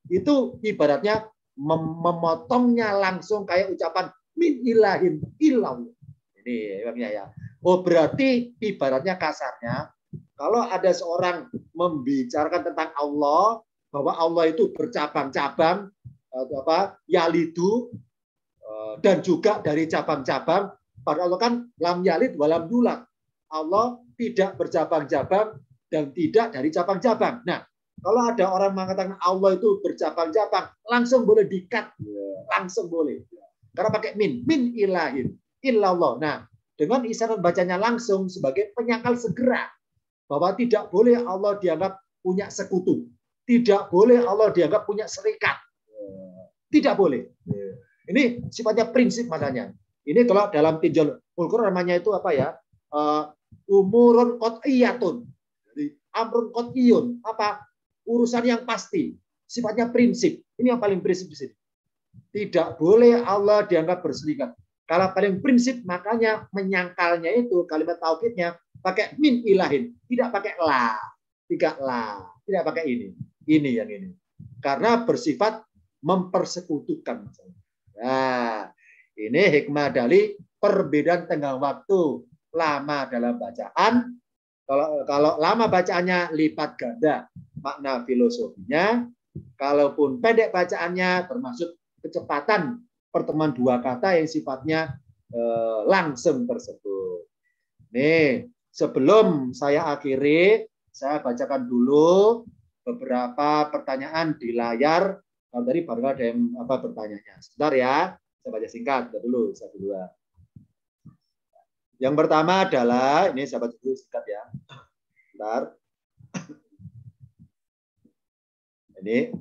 Itu ibaratnya memotongnya langsung kayak ucapan min ilahin illallah. Ini ya. Oh, berarti ibaratnya kasarnya, kalau ada seorang membicarakan tentang Allah, bahwa Allah itu bercabang-cabang, yalidu, dan juga dari cabang-cabang. Pada Allah kan lam yalid walam yulad. Allah tidak bercabang-cabang dan tidak dari cabang-cabang. Nah, kalau ada orang mengatakan Allah itu bercabang-cabang, langsung boleh di-cut. Langsung boleh. Karena pakai min ilahin, illallah. Nah, dengan isyarat bacanya langsung sebagai penyangkal segera. Bahwa tidak boleh Allah dianggap punya sekutu. Tidak boleh Allah dianggap punya serikat. Tidak boleh. Ini sifatnya prinsip makanya. Ini kalau dalam tinjau Al-Quran namanya itu apa ya? Umurun qat'iyatun. Jadi amrun qat'iyun. Apa? Urusan yang pasti. Sifatnya prinsip. Ini yang paling prinsip di sini. Tidak boleh Allah dianggap berserikat. Kalau paling prinsip makanya menyangkalnya itu kalimat tauhidnya pakai min ilahin. Tidak pakai la. Tidak la. Tidak pakai ini. Ini yang ini. Karena bersifat mempersekutukan. Nah, ini hikmah dari perbedaan tenggang waktu lama dalam bacaan. Kalau lama bacaannya lipat ganda makna filosofinya. Kalaupun pendek bacaannya bermaksud kecepatan pertemuan dua kata yang sifatnya langsung tersebut. Nih, sebelum saya akhiri, saya bacakan dulu beberapa pertanyaan di layar. Tadi baru ada yang bertanya. Sebentar ya, saya baca singkat dulu satu dua. Yang pertama adalah ini saya baca dulu singkat ya. Bentar. Ini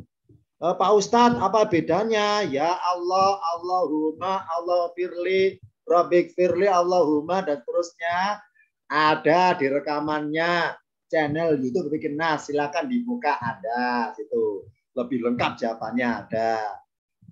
Pak Ustadz, apa bedanya? Ya Allah, Allahumma, Allah firli, Rabbik firli, Allahumma, dan seterusnya. Ada di rekamannya channel YouTube Bikin Nas. Silakan dibuka, ada situ. Lebih lengkap jawabannya ada.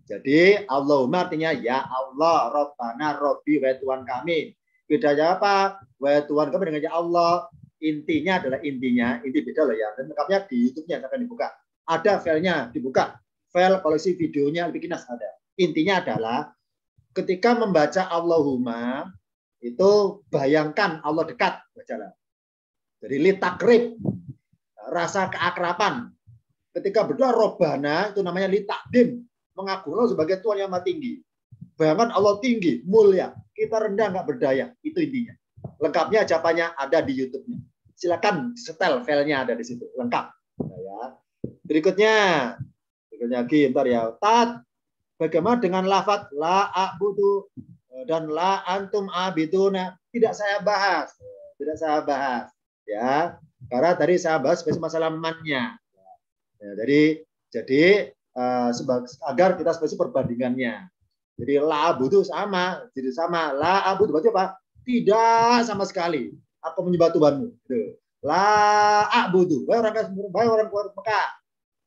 Jadi Allahumma artinya ya Allah, Rabbana, Robbi, wahai Tuhan kami. Bedanya apa? Wahai Tuhan kami dengan ya Allah. Intinya adalah inti beda loh ya. Dan lengkapnya di YouTube-nya akan dibuka. Ada filenya dibuka, file koleksi videonya Bikin Nas ada. Intinya adalah ketika membaca Allahumma itu bayangkan Allah dekat, bacalah. Jadi litakrib, rasa keakraban. Ketika berdoa Robbana itu namanya litakdim, mengagungkan Allah sebagai Tuhan yang maha tinggi. Bayangkan Allah tinggi, mulia, kita rendah nggak berdaya, itu intinya. Lengkapnya jawabannya ada di YouTube-nya. Silakan setel filenya ada di situ, lengkap. Nah, ya. Berikutnya lagi, ntar ya. Tat, bagaimana dengan lafaz la a'budu dan la antum abiduna? Tidak saya bahas, ya. Karena tadi saya bahas masalah mannya. Ya, jadi agar kita spesifik perbandingannya. Jadi la a'budu sama, jadi sama. La a'budu berarti apa? Tidak sama sekali. Aku menyembah Tuhanmu. Gitu. La a'budu, wahai orang Mekah.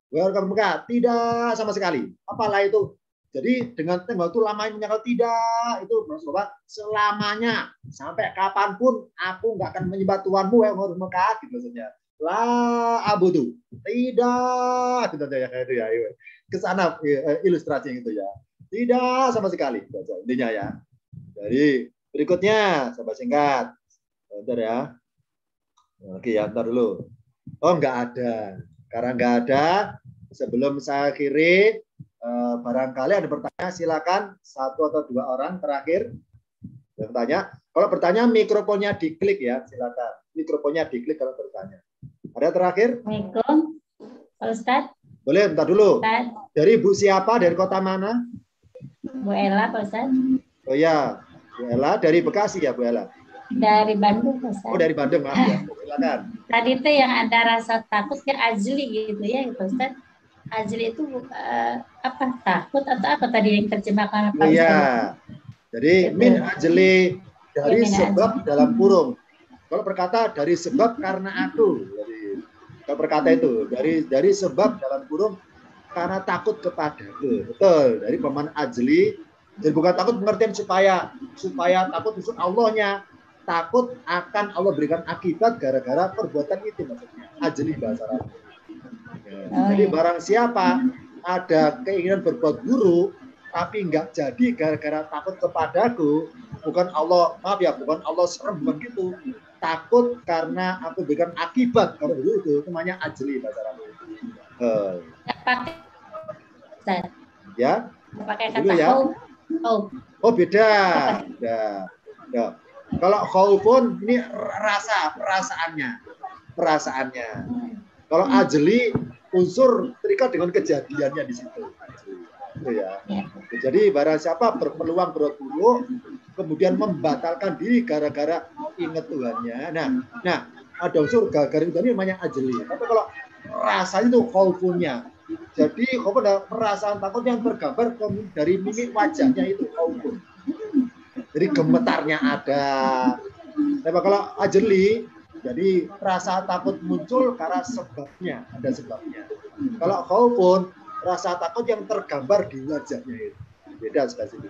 Warga Mekah tidak sama sekali. Apalah itu? Jadi dengan tembak itu lama menyangkal tidak itu maksud apa? Selamanya sampai kapanpun aku nggak akan menyembah Tuhanmu yang harus Mekah gitu maksudnya. La abudu tidak gitu ya kayak itu ya. Kesana ilustrasi itu ya. Tidak sama sekali intinya ya. Jadi berikutnya saya singkat. Bentar ya. Oke ya, bentar dulu. Oh nggak ada. Karena nggak ada, sebelum saya akhiri, barangkali ada bertanya, silakan satu atau dua orang terakhir bertanya. Kalau bertanya mikrofonnya diklik ya, silakan. Mikrofonnya diklik kalau bertanya. Ada terakhir? Assalamualaikum, Pak Ustadz. Boleh, bentar dulu. Ustadz. Dari Bu siapa? Dari kota mana? Bu Ella, Pak Ustadz. Oh ya, Bu Ella dari Bekasi ya, Bu Ella. Dari Bandung, Pak Ustadz. Oh dari Bandung, maaf ya. Silakan. Tadi itu yang ada rasa takut ke ajli gitu ya, Pak Ustadz. Ajli itu apa? Takut atau apa tadi yang terjemahkan Pak Ustadz? Iya. Jadi min ajli dari sebab dalam kurung. Kalau berkata dari sebab karena aku. Jadi, kalau berkata itu dari sebab dalam kurung karena takut kepadaku. Betul. Dari peman ajli. Jadi bukan takut pengertian supaya takut unsur Allahnya. Takut akan Allah berikan akibat gara-gara perbuatan itu maksudnya. Ajli bahasa Arab. Ya. Jadi barang siapa ada keinginan berbuat buruk tapi nggak jadi gara-gara takut kepadaku, bukan Allah, maaf ya, bukan Allah serem, bukan gitu. Takut karena aku berikan akibat kalau begitu, namanya ajli bahasa Arab. Ya. Pakai kata ya. Oh beda. Beda. Kalau khaufun ini perasaannya. Kalau ajli unsur terikat dengan kejadiannya di situ. Itu ya. Jadi barang siapa berpeluang berbuat buruk kemudian membatalkan diri gara-gara ingat Tuhannya. Nah, ada unsur gara-gara itu namanya ajli. Tapi kalau rasanya itu khaufunnya. Jadi khaufun adalah perasaan takut yang tergambar dari mimik wajahnya itu khaufun. Jadi gemetarnya ada. Tapi kalau ajli, jadi rasa takut muncul karena sebabnya, ada sebabnya. Kalau khaufun, rasa takut yang tergambar di wajahnya itu. Beda spesifik.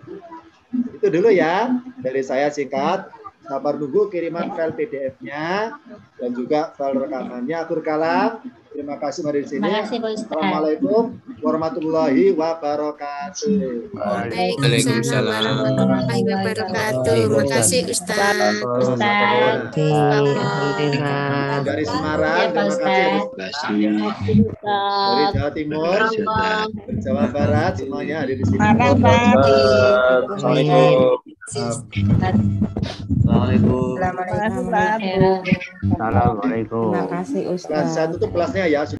Itu dulu ya, dari saya singkat. Sabar nunggu kiriman file PDF-nya dan juga file rekamannya. Akhir kalam, terima Terima kasih mari di sini. Terima kasih Pak Ustaz. Assalamualaikum warahmatullahi wabarakatuh. Waalaikumsalam warahmatullahi wabarakatuh. Terima kasih Ustaz. Alhamdulillah. Dari Semarang, Ya, Pak terima kasih. Ustaz. Dari Jawa Timur, dari Jawa Barat, semuanya ada di sini. Assalamualaikum. Assalamualaikum. Ya. Assalamualaikum. Terima kasih Ustaz. Kelas 1 itu kelasnya ya.